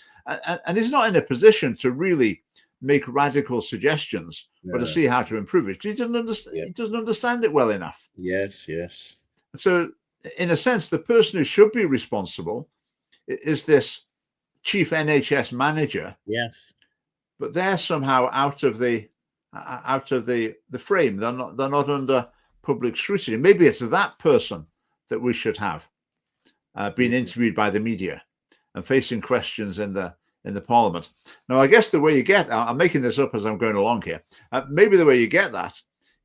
And he's not in a position to really make radical suggestions, but to see how to improve it. He doesn't understand. He doesn't understand it well enough.
Yes.
So, in a sense, the person who should be responsible is this chief NHS manager.
Yes,
but they're somehow out of the frame. They're not under public scrutiny. Maybe it's that person that we should have being interviewed by the media and facing questions in the Parliament. Now, I guess the way you get, I'm making this up as I'm going along here, maybe the way you get that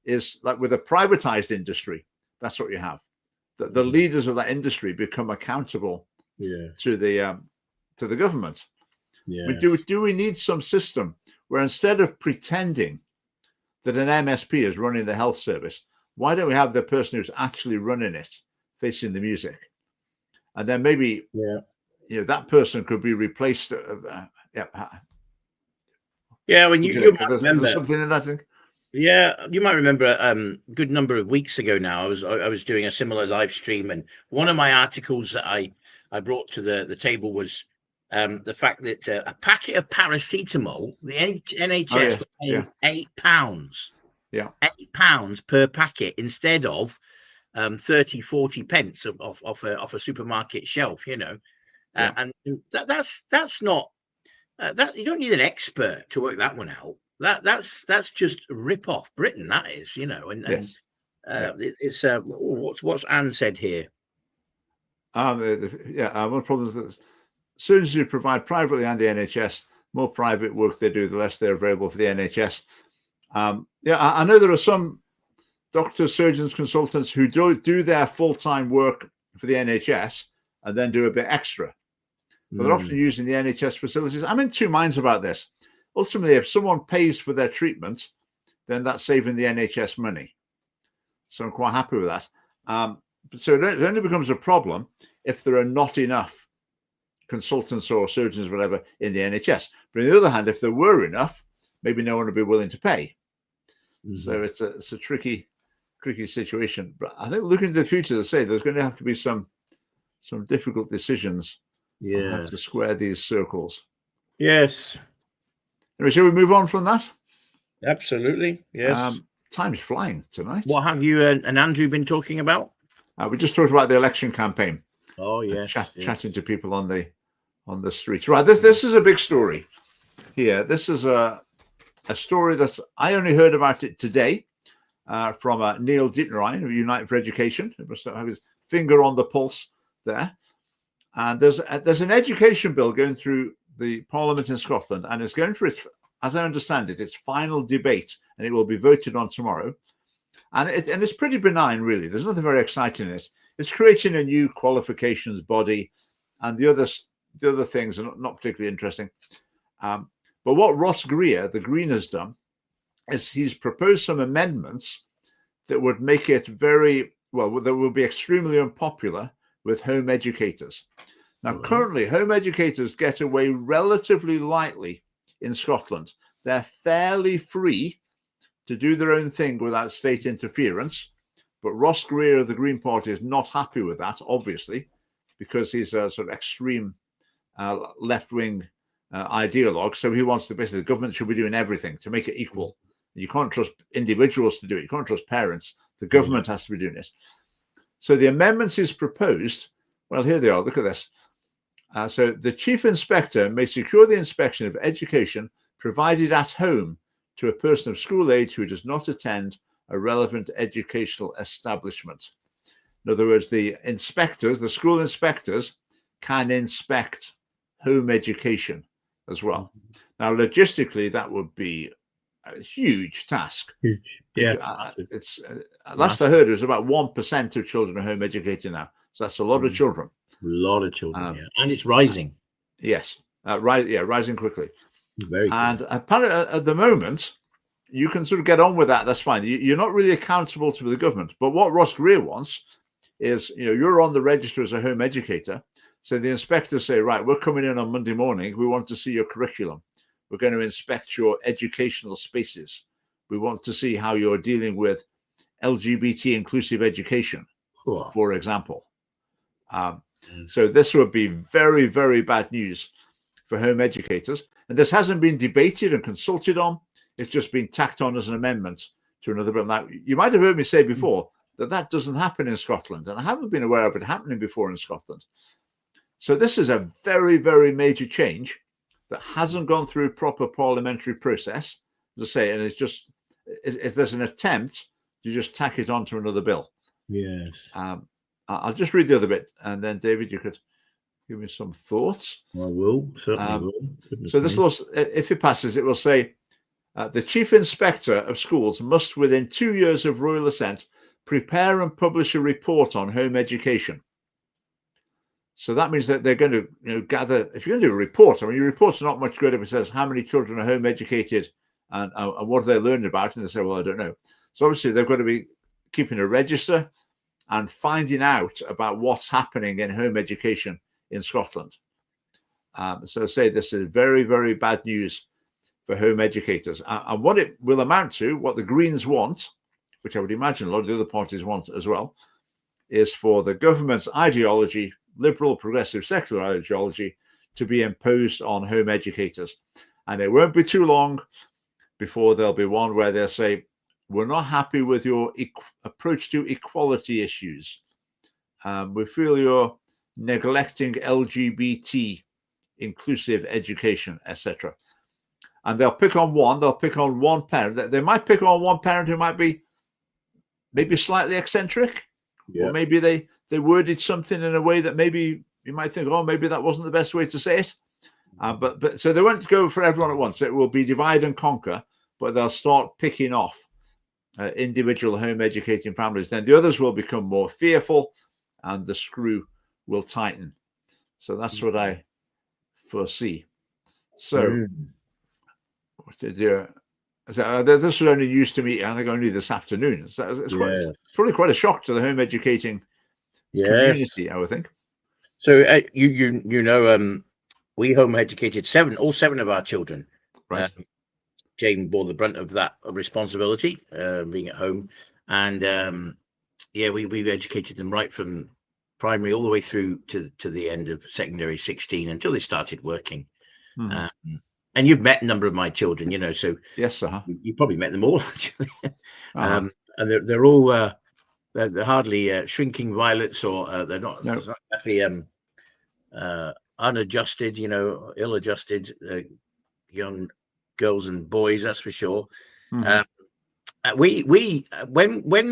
is like with a privatized industry. That's what you have. The leaders of that industry become accountable to the government. Do we need some system where instead of pretending that an MSP is running the health service, why don't we have the person who's actually running it facing the music? And then maybe that person could be replaced.
When you might remember
something in that thing.
Yeah, you might remember a good number of weeks ago now, I was doing a similar live stream, and one of my articles that I brought to the table was the fact that a packet of paracetamol, the NHS was paying £8. £8 per packet instead of 30, 40 pence off a supermarket shelf, and that's not that you don't need an expert to work that one out. That's just rip off Britain. That is, it's what's Anne said here.
One problem is that as soon as you provide privately and the NHS, more private work they do, the less they're available for the NHS. Yeah, I know there are some doctors, surgeons, consultants who do their full-time work for the NHS and then do a bit extra. But they're often using the NHS facilities. I'm in two minds about this. Ultimately, if someone pays for their treatment, then that's saving the NHS money. So I'm quite happy with that. So it only becomes a problem if there are not enough consultants or surgeons, whatever, in the NHS. But on the other hand, if there were enough, maybe no one would be willing to pay. So it's a tricky situation. But I think looking to the future, to say there's going to have to be some difficult decisions on how to square these circles.
Yes.
Anyway, shall we move on from that?
Absolutely. Yes.
Time's flying tonight.
What have you and Andrew been talking about?
We just talked about the election campaign.
Oh yes,
chatting to people on the streets. Right, this is a big story here. This is a story that I only heard about it today from Neil Dietnerine of Unite for Education. He must have his finger on the pulse there. And there's an education bill going through the Parliament in Scotland, and it's going for its, as I understand it, its final debate, and it will be voted on tomorrow. And it's pretty benign, really. There's nothing very exciting in it. It's creating a new qualifications body, and the other things are not particularly interesting. But what Ross Greer, the Green, has done is he's proposed some amendments that would make it that will be extremely unpopular with home educators. Now, currently, home educators get away relatively lightly in Scotland. They're fairly free to do their own thing without state interference. But Ross Greer of the Green Party is not happy with that, obviously, because he's a sort of extreme left-wing ideologue. So he wants to basically, the government should be doing everything to make it equal. You can't trust individuals to do it. You can't trust parents. The government has to be doing this. So the amendments he's proposed, well, here they are. Look at this. So the chief inspector may secure the inspection of education provided at home to a person of school age who does not attend a relevant educational establishment. In other words, the school inspectors can inspect home education as well. Now, logistically, that would be a huge task.
Yeah.
It's last I heard, it was about 1% of children are home educated now. So that's a lot of children.
A lot of children, and it's rising.
Yes, rising quickly.
Very good.
And apparently, at the moment, you can sort of get on with that. That's fine. You're not really accountable to the government. But what Ross Greer wants is, you're on the register as a home educator. So the inspectors say, right, we're coming in on Monday morning. We want to see your curriculum. We're going to inspect your educational spaces. We want to see how you're dealing with LGBT inclusive education, for example. So this would be very, very bad news for home educators. And this hasn't been debated and consulted on. It's just been tacked on as an amendment to another bill. Now, you might have heard me say before that doesn't happen in Scotland, and I haven't been aware of it happening before in Scotland. So this is a very, very major change that hasn't gone through proper parliamentary process, as I say, and it's just, if there's an attempt to just tack it onto another bill.
Yes.
I'll just read the other bit, and then David, you could give me some thoughts.
I will, certainly will.
So this law, if it passes, it will say the chief inspector of schools must, within 2 years of royal assent, prepare and publish a report on home education. So that means that they're going to gather. If you're going to do a report, I mean, your report's not much good if it says how many children are home educated and what have they learned about, and they say, well, I don't know. So obviously they've got to be keeping a register and finding out about what's happening in home education in Scotland. So say this is very, very bad news for home educators. And what it will amount to, what the Greens want, which I would imagine a lot of the other parties want as well, is for the government's ideology, liberal, progressive, secular ideology, to be imposed on home educators. And it won't be too long before there'll be one where they'll say, we're not happy with your approach to equality issues. We feel you're neglecting LGBT inclusive education, etc. And they'll pick on one parent. They might pick on one parent who might be maybe slightly eccentric, or maybe they worded something in a way that maybe you might think, oh, maybe that wasn't the best way to say it. But so they won't go for everyone at once. It will be divide and conquer, but they'll start picking off individual home educating families. Then the others will become more fearful, and the screw will tighten. So that's what I foresee. So, what did you? So, this was only news to me, I think, only this afternoon. So it's probably quite a shock to the home educating community, I would think.
So you know, we home educated all seven of our children.
Right.
Jane bore the brunt of that responsibility, being at home, and we educated them right from primary all the way through to the end of secondary 16 until they started working. And you've met a number of my children, you know, so
yes,
you probably met them all actually. And they're all they're hardly shrinking violets, or they're not exactly unadjusted, you know, ill-adjusted young girls and boys, that's for sure. When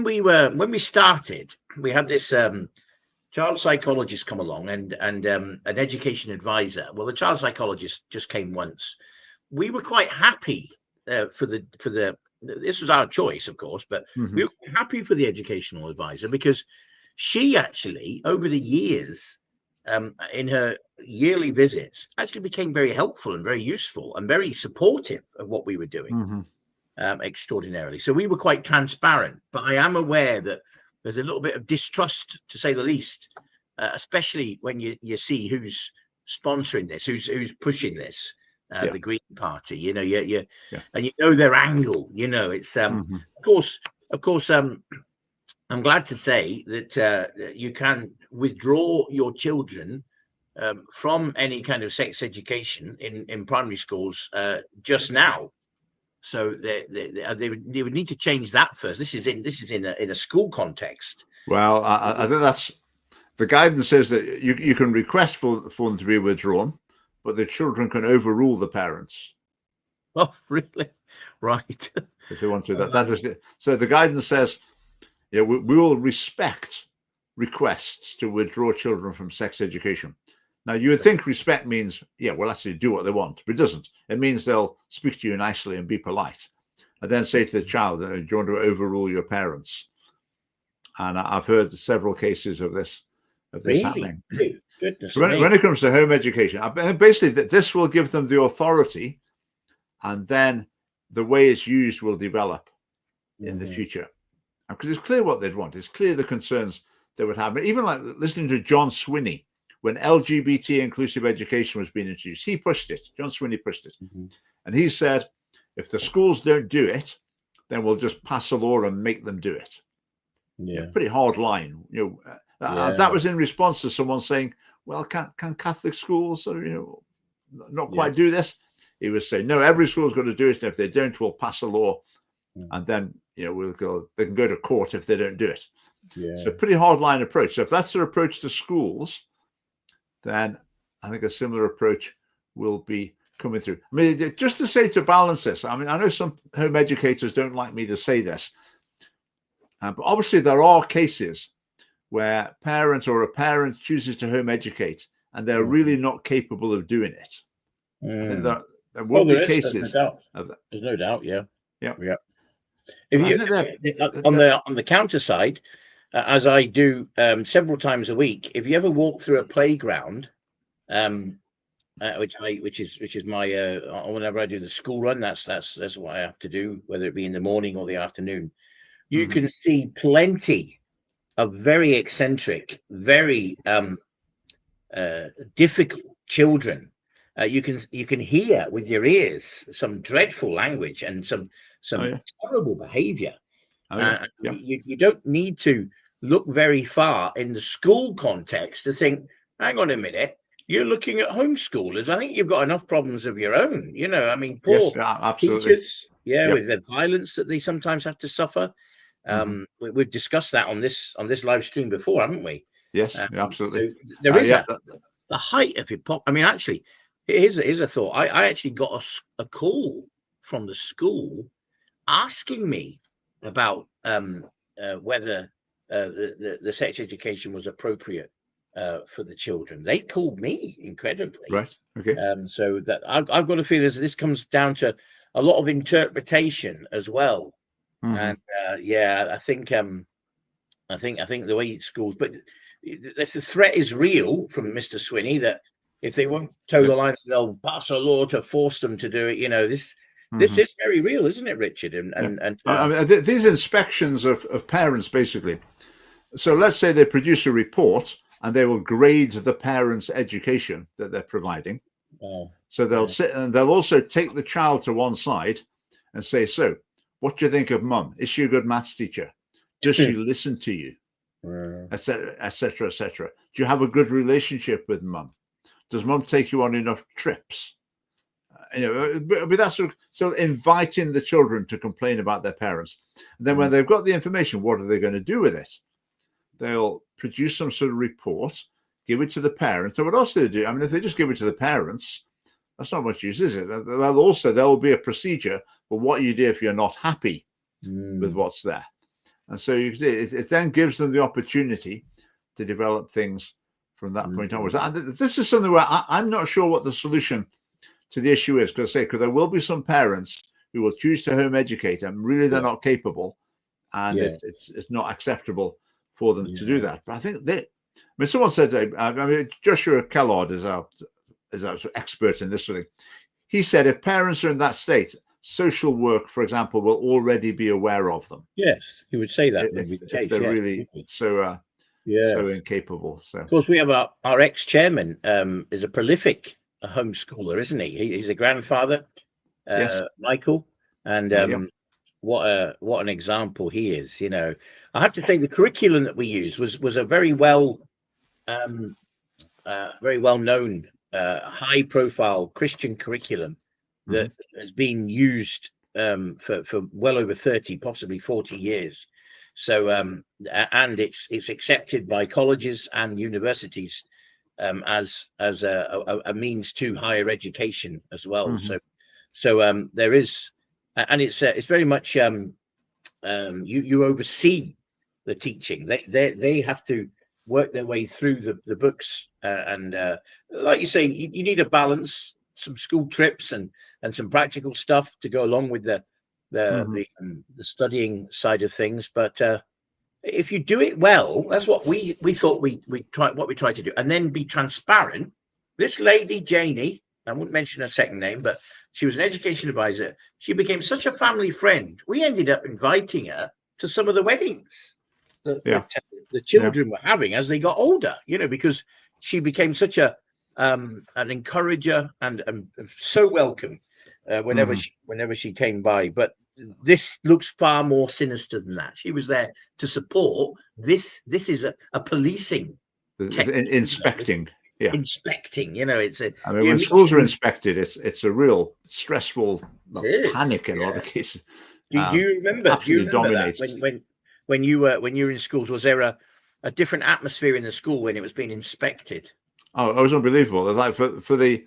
we started, we had this child psychologist come along and an education advisor. Well, the child psychologist just came once. We were quite happy for the this was our choice, of course, but we were quite happy for the educational advisor, because she actually, over the years, in her yearly visits, actually became very helpful and very useful and very supportive of what we were doing, extraordinarily. So we were quite transparent, but I am aware that there's a little bit of distrust, to say the least, especially when you see who's sponsoring this, who's pushing this. The Green Party, you know, and you know their angle. You know, it's of course. I'm glad to say that you can withdraw your children from any kind of sex education in primary schools just now. So they would need to change that first. This is in a school context.
Well, I think that's the guidance says that you can request for them to be withdrawn, but the children can overrule the parents.
Oh, really? Right.
If they want to. That was it. So the guidance says, we will respect requests to withdraw children from sex education. Now, you would think respect means, we'll actually do what they want, but it doesn't. It means they'll speak to you nicely and be polite, and then say to the child, do you want to overrule your parents? And I've heard several cases of this
really?
Happening.
Goodness
when it comes to home education, basically this will give them the authority, and then the way it's used will develop in the future. Because it's clear what they'd want. It's clear the concerns they would have. Even like listening to John Swinney, when LGBT inclusive education was being introduced, he pushed it. John Swinney pushed it. And he said, if the schools don't do it, then we'll just pass a law and make them do it. Pretty hard line. That was in response to someone saying, well, can Catholic schools not quite do this? He was saying, no, every school's got to do it, and if they don't, we'll pass a law, and then they can go to court if they don't do it. So pretty hard line approach. So if that's their approach to schools, then I think a similar approach will be coming through. I mean, just to say, to balance this, I mean, I know some home educators don't like me to say this, but obviously there are cases where a parent chooses to home educate and they're really not capable of doing it. There will be cases.
There's no doubt. Yeah. If you on the counter side, as I do several times a week, if you ever walk through a playground, which is my whenever I do the school run, that's what I have to do, whether it be in the morning or the afternoon. You can see plenty of very eccentric, very difficult children. You can hear with your ears some dreadful language and some terrible behavior. You don't need to look very far in the school context to think, hang on a minute, you're looking at homeschoolers. I think you've got enough problems of your own. I mean, poor teachers, with the violence that they sometimes have to suffer. We've discussed that on this live stream before, haven't we?
Yes, absolutely.
So there is the height of hypocrisy. I mean, actually, here's a thought. I actually got a call from the school asking me about whether the sex education was appropriate for the children. They called me incredibly.
Right. Okay.
So that I've got a feeling this comes down to a lot of interpretation as well. And yeah, I think the way schools, but if the threat is real from Mr. Swinney, that if they won't toe the line, they'll pass a law to force them to do it. You know, this is very real, isn't it, Richard?
I mean, these inspections of parents, basically. So let's say they produce a report and they will grade the parents' education that they're providing. So they'll sit and they'll also take the child to one side and say, so what do you think of mum? Is she a good maths teacher? Does she listen to you? Etc., etc., etc. Do you have a good relationship with mum? Does mum take you on enough trips? But that's so inviting the children to complain about their parents. And then when they've got the information, what are they going to do with it? They'll produce some sort of report, give it to the parents. So what else do they do? I mean, if they just give it to the parents, that's not much use, is it? There will be a procedure for what you do if you're not happy with what's there. And so it then gives them the opportunity to develop things from that point onwards. And this is something where I'm not sure what the solution to the issue is, because there will be some parents who will choose to home educate and really they're not capable, and it's not acceptable for them to do that. But I think someone said, I mean, Joshua Kellogg is our expert in this sort of thing. He said if parents are in that state, social work, for example, will already be aware of them.
Yes, he would say that
if they're really so incapable. So
of course we have our ex-chairman is a prolific homeschooler, isn't he? He's a grandfather, Michael, and what an example he is. You know, I have to say the curriculum that we used was a very well known high profile Christian curriculum that has been used for well over 30, possibly 40 years. So and it's accepted by colleges and universities as a means to higher education as well. So there is, and it's very much you oversee the teaching. They have to work their way through the books and like you say, you need a balance, some school trips and some practical stuff to go along with the studying side of things. But if you do it well, that's what we thought we tried to do, and then be transparent. This lady Janie, I wouldn't mention her second name, but she was an education advisor. She became such a family friend. We ended up inviting her to some of the weddings that the children were having as they got older, you know, because she became such an encourager and so welcome whenever she came by. But this looks far more sinister than that. She was there to support. This is a policing,
inspecting.
Inspecting, you know,
I mean, when schools are inspected, it's a real stressful panic in a lot of cases.
Do you remember?
Dominates.
That when you were in schools? Was there a different atmosphere in the school when it was being inspected?
Oh, it was unbelievable. Like for the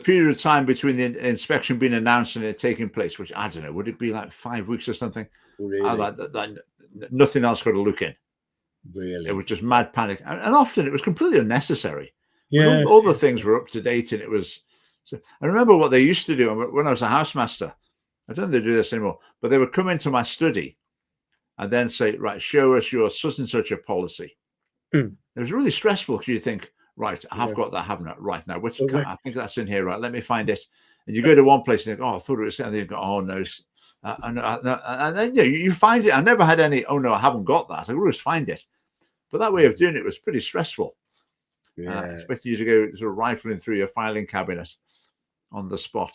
period of time between the inspection being announced and it taking place, which I don't know, would it be like 5 weeks or something?
Really?
Nothing else got to look in.
Really?
It was just mad panic, and often it was completely unnecessary.
Yeah,
all the things were up to date, and it was. So I remember what they used to do when I was a housemaster. I don't think they do this anymore, but they would come into my study and then say, "Right, show us your such and such a policy." It was really stressful because you think, "Right, I've got that, haven't I? Right now, I think that's in here. Right, let me find it." And you go to one place and think, "Oh, I thought it was," and then you go, "Oh no." And then you find it. I never had any. Oh no, I haven't got that. I always find it. But that way of doing it was pretty stressful. Expecting you to go sort of rifling through your filing cabinet on the spot.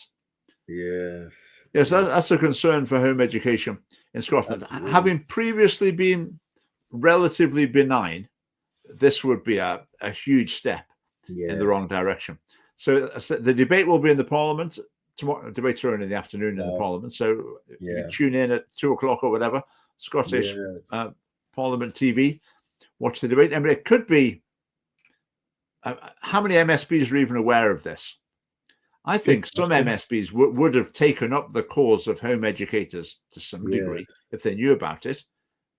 Yes,
that's a concern for home education in Scotland. Absolutely. Having previously been relatively benign, this would be a huge step in the wrong direction. So the debate will be in the Parliament tomorrow. Debates are in the afternoon in the Parliament. So you tune in at 2:00 or whatever, Scottish Parliament TV. Watch the debate. I mean, it could be. How many MSPs are even aware of this? I think some MSPs would have taken up the cause of home educators to some degree if they knew about it.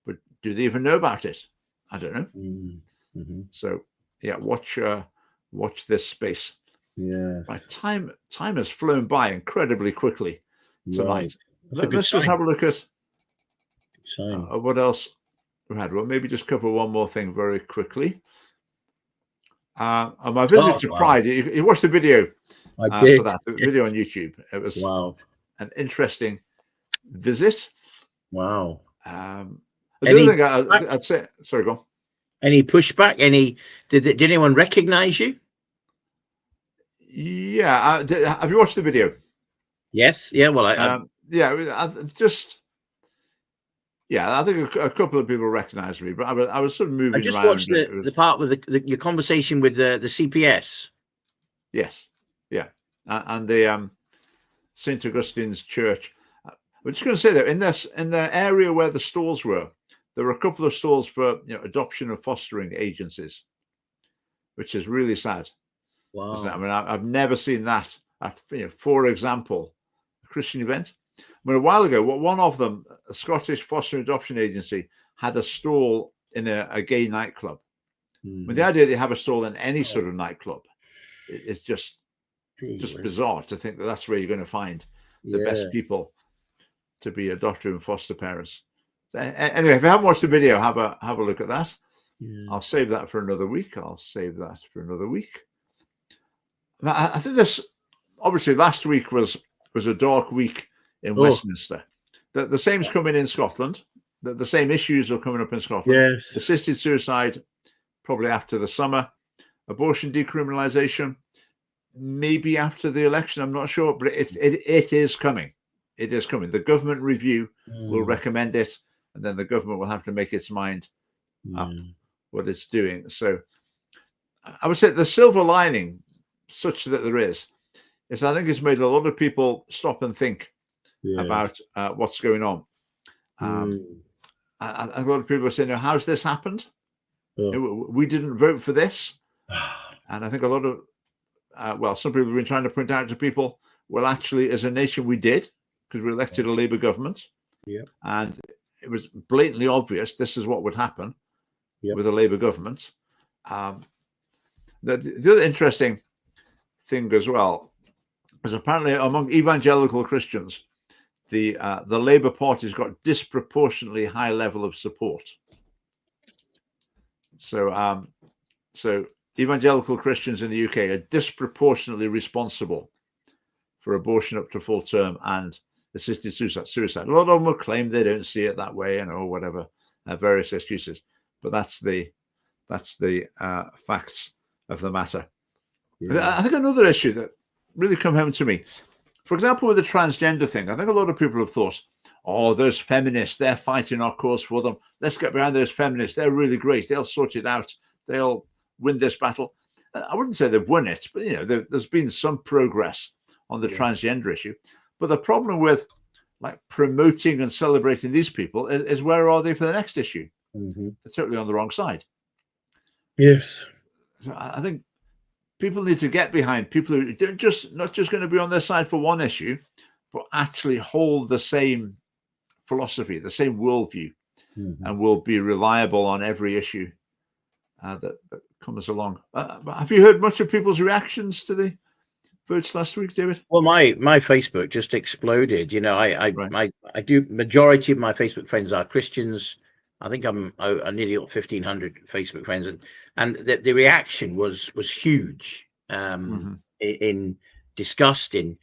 But do they even know about it? I don't know. So watch this space.
Yeah.
Right, time has flown by incredibly quickly tonight.
Right.
Let's just have a look at
Sign.
what else we had. Well, maybe just cover one more thing very quickly. On my visit to Pride, you watched the video.
I did.
For that, the video on YouTube. It was an interesting visit.
Wow.
The other thing I'd say, sorry, go on.
Any pushback? Did anyone recognize you?
Yeah. Have you watched the video?
Yes. Yeah. Well,
I think a couple of people recognized me, but I was sort of moving.
I just
around.
watched the part with your conversation with the CPS.
Yes. Yeah. And the St. Augustine's Church. We're just going to say that in the area where the stalls were, there were a couple of stalls for adoption and fostering agencies, which is really sad.
Wow.
Isn't it? I mean, I've never seen that at, for example, a Christian event. I mean, a while ago, one of them, a Scottish foster and adoption agency, had a stall in a gay nightclub. But the idea that you have a stall in any sort of nightclub is just bizarre to think that that's where you're going to find the best people to be adoptive and foster parents. So, anyway, if you haven't watched the video, have a look at that. I'll save that for another week. I think this, obviously, last week was a dark week in Westminster. The same's coming in Scotland. The same issues are coming up in Scotland.
Yes.
Assisted suicide, probably after the summer. Abortion decriminalisation, maybe after the election. I'm not sure, but it is coming. It is coming. The government review will recommend it, and then the government will have to make its mind up what it's doing. So I would say the silver lining, such that there is I think it's made a lot of people stop and think about what's going on. A lot of people are saying, how's this happened? We didn't vote for this. And I think a lot of, some people have been trying to point out to people, well, actually, as a nation, we did, because we elected a Labour government. And it was blatantly obvious this is what would happen with a Labour government. The other interesting thing as well is apparently among evangelical Christians, the Labour Party's got disproportionately high level of support. So evangelical Christians in the UK are disproportionately responsible for abortion up to full term and assisted suicide. A lot of them will claim they don't see it that way, or whatever, various excuses. But that's the facts of the matter. I think another issue that really come home to me, for example, with the transgender thing, I think a lot of people have thought, those feminists, they're fighting our cause for them. Let's get behind those feminists. They're really great. They'll sort it out. They'll win this battle. I wouldn't say they've won it, but there's been some progress on the transgender issue. But the problem with promoting and celebrating these people is where are they for the next issue? They're totally on the wrong side.
Yes.
So I think people need to get behind people who don't not just going to be on their side for one issue, but actually hold the same philosophy, the same worldview, and will be reliable on every issue that comes along. Have you heard much of people's reactions to the votes last week, David?
Well, my Facebook just exploded. I do. Majority of my Facebook friends are Christians. I think I'm nearly got 1,500 Facebook friends, and the reaction was huge. In disgust, in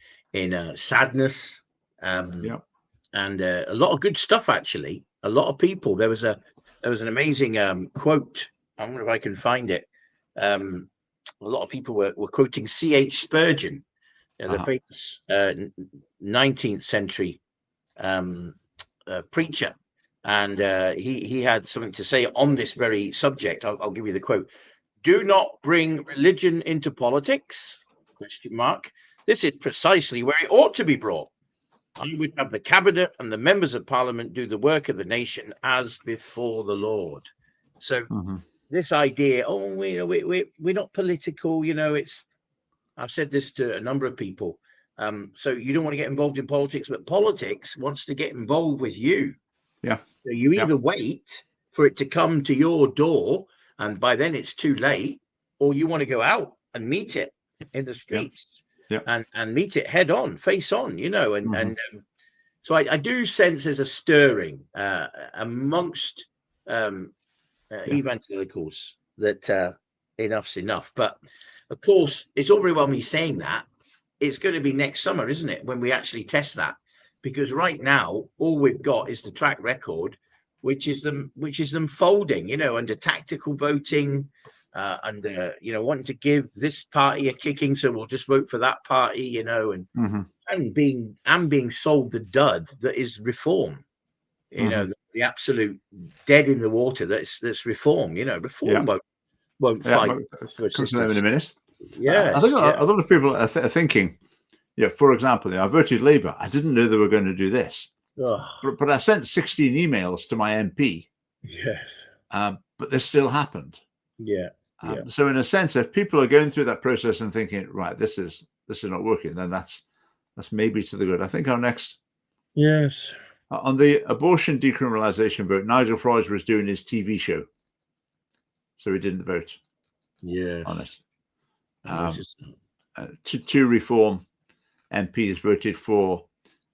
sadness, and a lot of good stuff. Actually, a lot of people. There was an amazing quote. I wonder if I can find it. A lot of people were quoting C.H. Spurgeon, the famous 19th century preacher. And he had something to say on this very subject. I'll give you the quote. "Do not bring religion into politics, ? This is precisely where it ought to be brought. I would have the cabinet and the members of parliament do the work of the nation as before the Lord." So this idea, we're not political, I've said this to a number of people. So you don't want to get involved in politics, but politics wants to get involved with you. So you either wait for it to come to your door, and by then it's too late, or you want to go out and meet it in the streets, and meet it head on, face on, you know, and so I do sense there's a stirring amongst evangelicals that enough's enough. But of course, it's all very well me saying that. It's going to be next summer, isn't it, when we actually test that? Because right now, all we've got is the track record, which is them folding, you know, under tactical voting, under, you know, wanting to give this party a kicking, so we'll just vote for that party, you know, and being sold the dud that is reform, you know, the absolute dead in the water that's reform, you know. Reform won't fight for assistance
in a minute.
Yes,
I think a lot of people are thinking, for example, I voted Labour. I didn't know they were going to do this, but I sent 16 emails to my MP.
Yes,
but this still happened.
Yeah.
So in a sense, if people are going through that process and thinking, right, this is not working, then that's maybe to the good. I think our next on the abortion decriminalisation vote, Nigel Farage was doing his TV show, so he didn't vote on it. Two Reform MPs voted for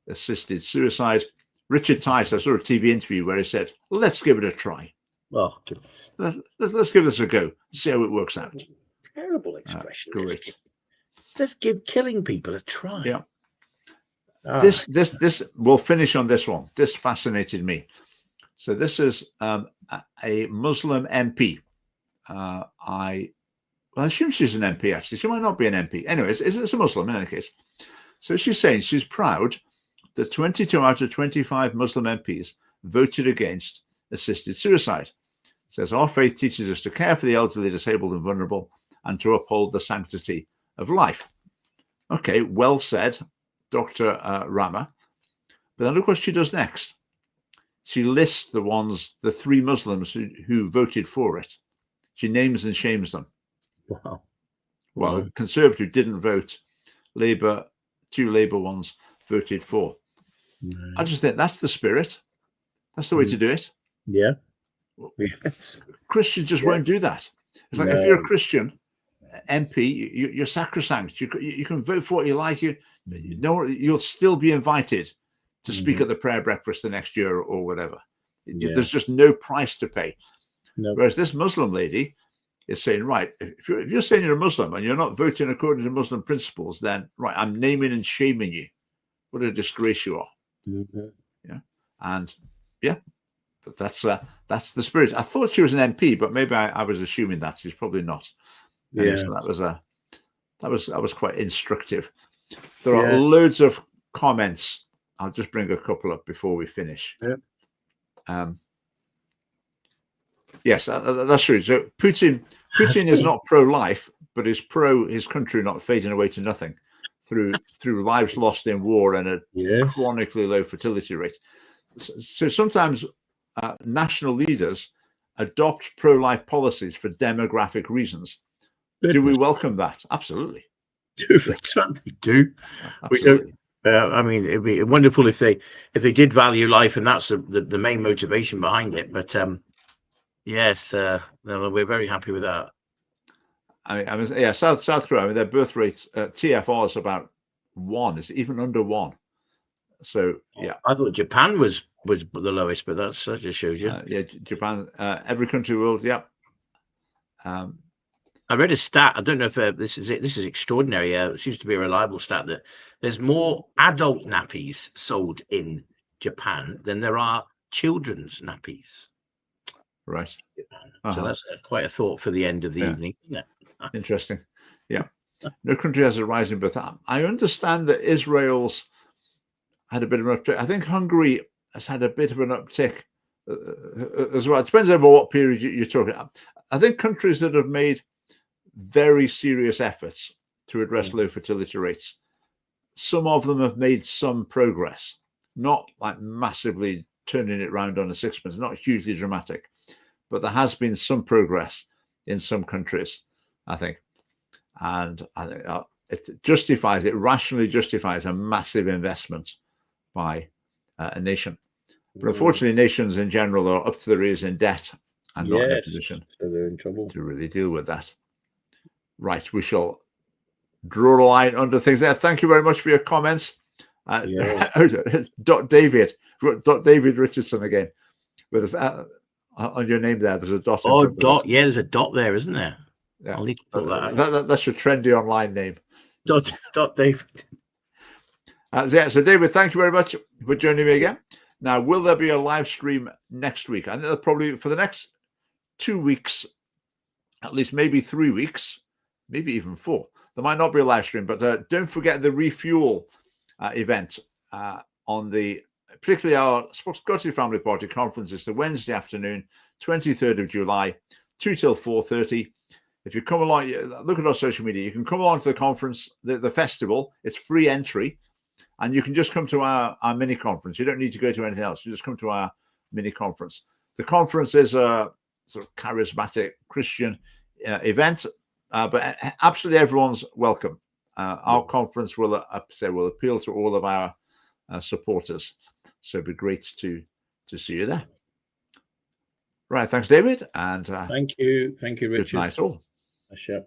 assisted suicide. Richard Tice, I saw a TV interview where he said, let's give it a try.
Oh,
let's give this a go, see how it works out.
Terrible expression.
Great.
Let's give killing people a try.
Yeah. This we'll finish on this one. This fascinated me. So this is a Muslim MP. I assume she's an MP, actually. She might not be an MP. Anyways, it's a Muslim in any case. So she's saying she's proud that 22 out of 25 Muslim MPs voted against assisted suicide. Says our faith teaches us to care for the elderly, disabled and vulnerable and to uphold the sanctity of life. Okay, well said, Dr. Rama. But then look what she does next. She lists the three Muslims who voted for it. She names and shames them.
Wow.
Well, Conservative didn't vote. Labour, two Labour ones voted for.
Right.
I just think that's the spirit. That's the way to do it.
Yeah. Yes.
Christians just won't do that. It's like if you're a Christian MP, you're sacrosanct. You can vote for what you like. You'll still be invited to speak at the prayer breakfast the next year or whatever. There's just no price to pay.
Nope.
Whereas this Muslim lady is saying, right, if you're saying you're a Muslim and you're not voting according to Muslim principles, then right, I'm naming and shaming you. What a disgrace you are. Yeah, and that's the spirit. I thought she was an MP, but maybe I was assuming that she's probably not. Yeah, so that was quite instructive. There are loads of comments. I'll just bring a couple up before we finish. Yes, that's true. So Putin is not pro-life, but is pro his country not fading away to nothing through lives lost in war and a chronically low fertility rate. So sometimes national leaders adopt pro-life policies for demographic reasons. Do we welcome that? Absolutely.
We certainly do.
Absolutely.
I mean, it'd be wonderful if they did value life, and that's the main motivation behind it. But yes, we're very happy with that.
I mean, South Korea. I mean, their birth rate TFR is about 1. It's even under 1. So
I thought Japan was the lowest, but that just shows you.
Japan. Every country will.
I read a stat. I don't know if this is it. This is extraordinary. It seems to be a reliable stat that there's more adult nappies sold in Japan than there are children's nappies.
Right.
So that's quite a thought for the end of the evening, isn't it?
Interesting. Yeah. No country has a rising birth. I understand that Israel's had a bit of an uptick. I think Hungary has had a bit of an uptick as well. It depends on what period you're talking about. I think countries that have made very serious efforts to address low fertility rates, some of them have made some progress, not like massively turning it round on a sixpence, not hugely dramatic, but there has been some progress in some countries, I think. And I think it rationally justifies a massive investment by a nation. But unfortunately, nations in general are up to their ears in debt and not in a position
so they're in trouble
to really deal with that. Right, we shall draw a line under things there. Thank you very much for your comments.
Yeah.
David Richardson again. With us, on your name there, there's a dot.
Oh,
in front
dot.
of it.
Yeah, there's a dot there, isn't there?
Yeah.
I'll need to put that out.
That's your trendy online name.
Dot David.
So David, thank you very much for joining me again. Now, will there be a live stream next week? I think there'll probably, for the next 2 weeks, at least maybe 3 weeks, maybe even 4. There might not be a live stream, but don't forget the Refuel event on the, particularly our Scottish Family Party conference. It's the Wednesday afternoon, 23rd of July, 2 till 4:30. If you come along, look at our social media. You can come along to the conference, the festival. It's free entry. And you can just come to our mini conference. You don't need to go to anything else. You just come to our mini conference. The conference is a sort of charismatic Christian event, but absolutely everyone's welcome. Our conference will appeal to all of our supporters. So it'd be great to see you there. Right, thanks, David, and
thank you, Richard.
Good night, all.
Sure.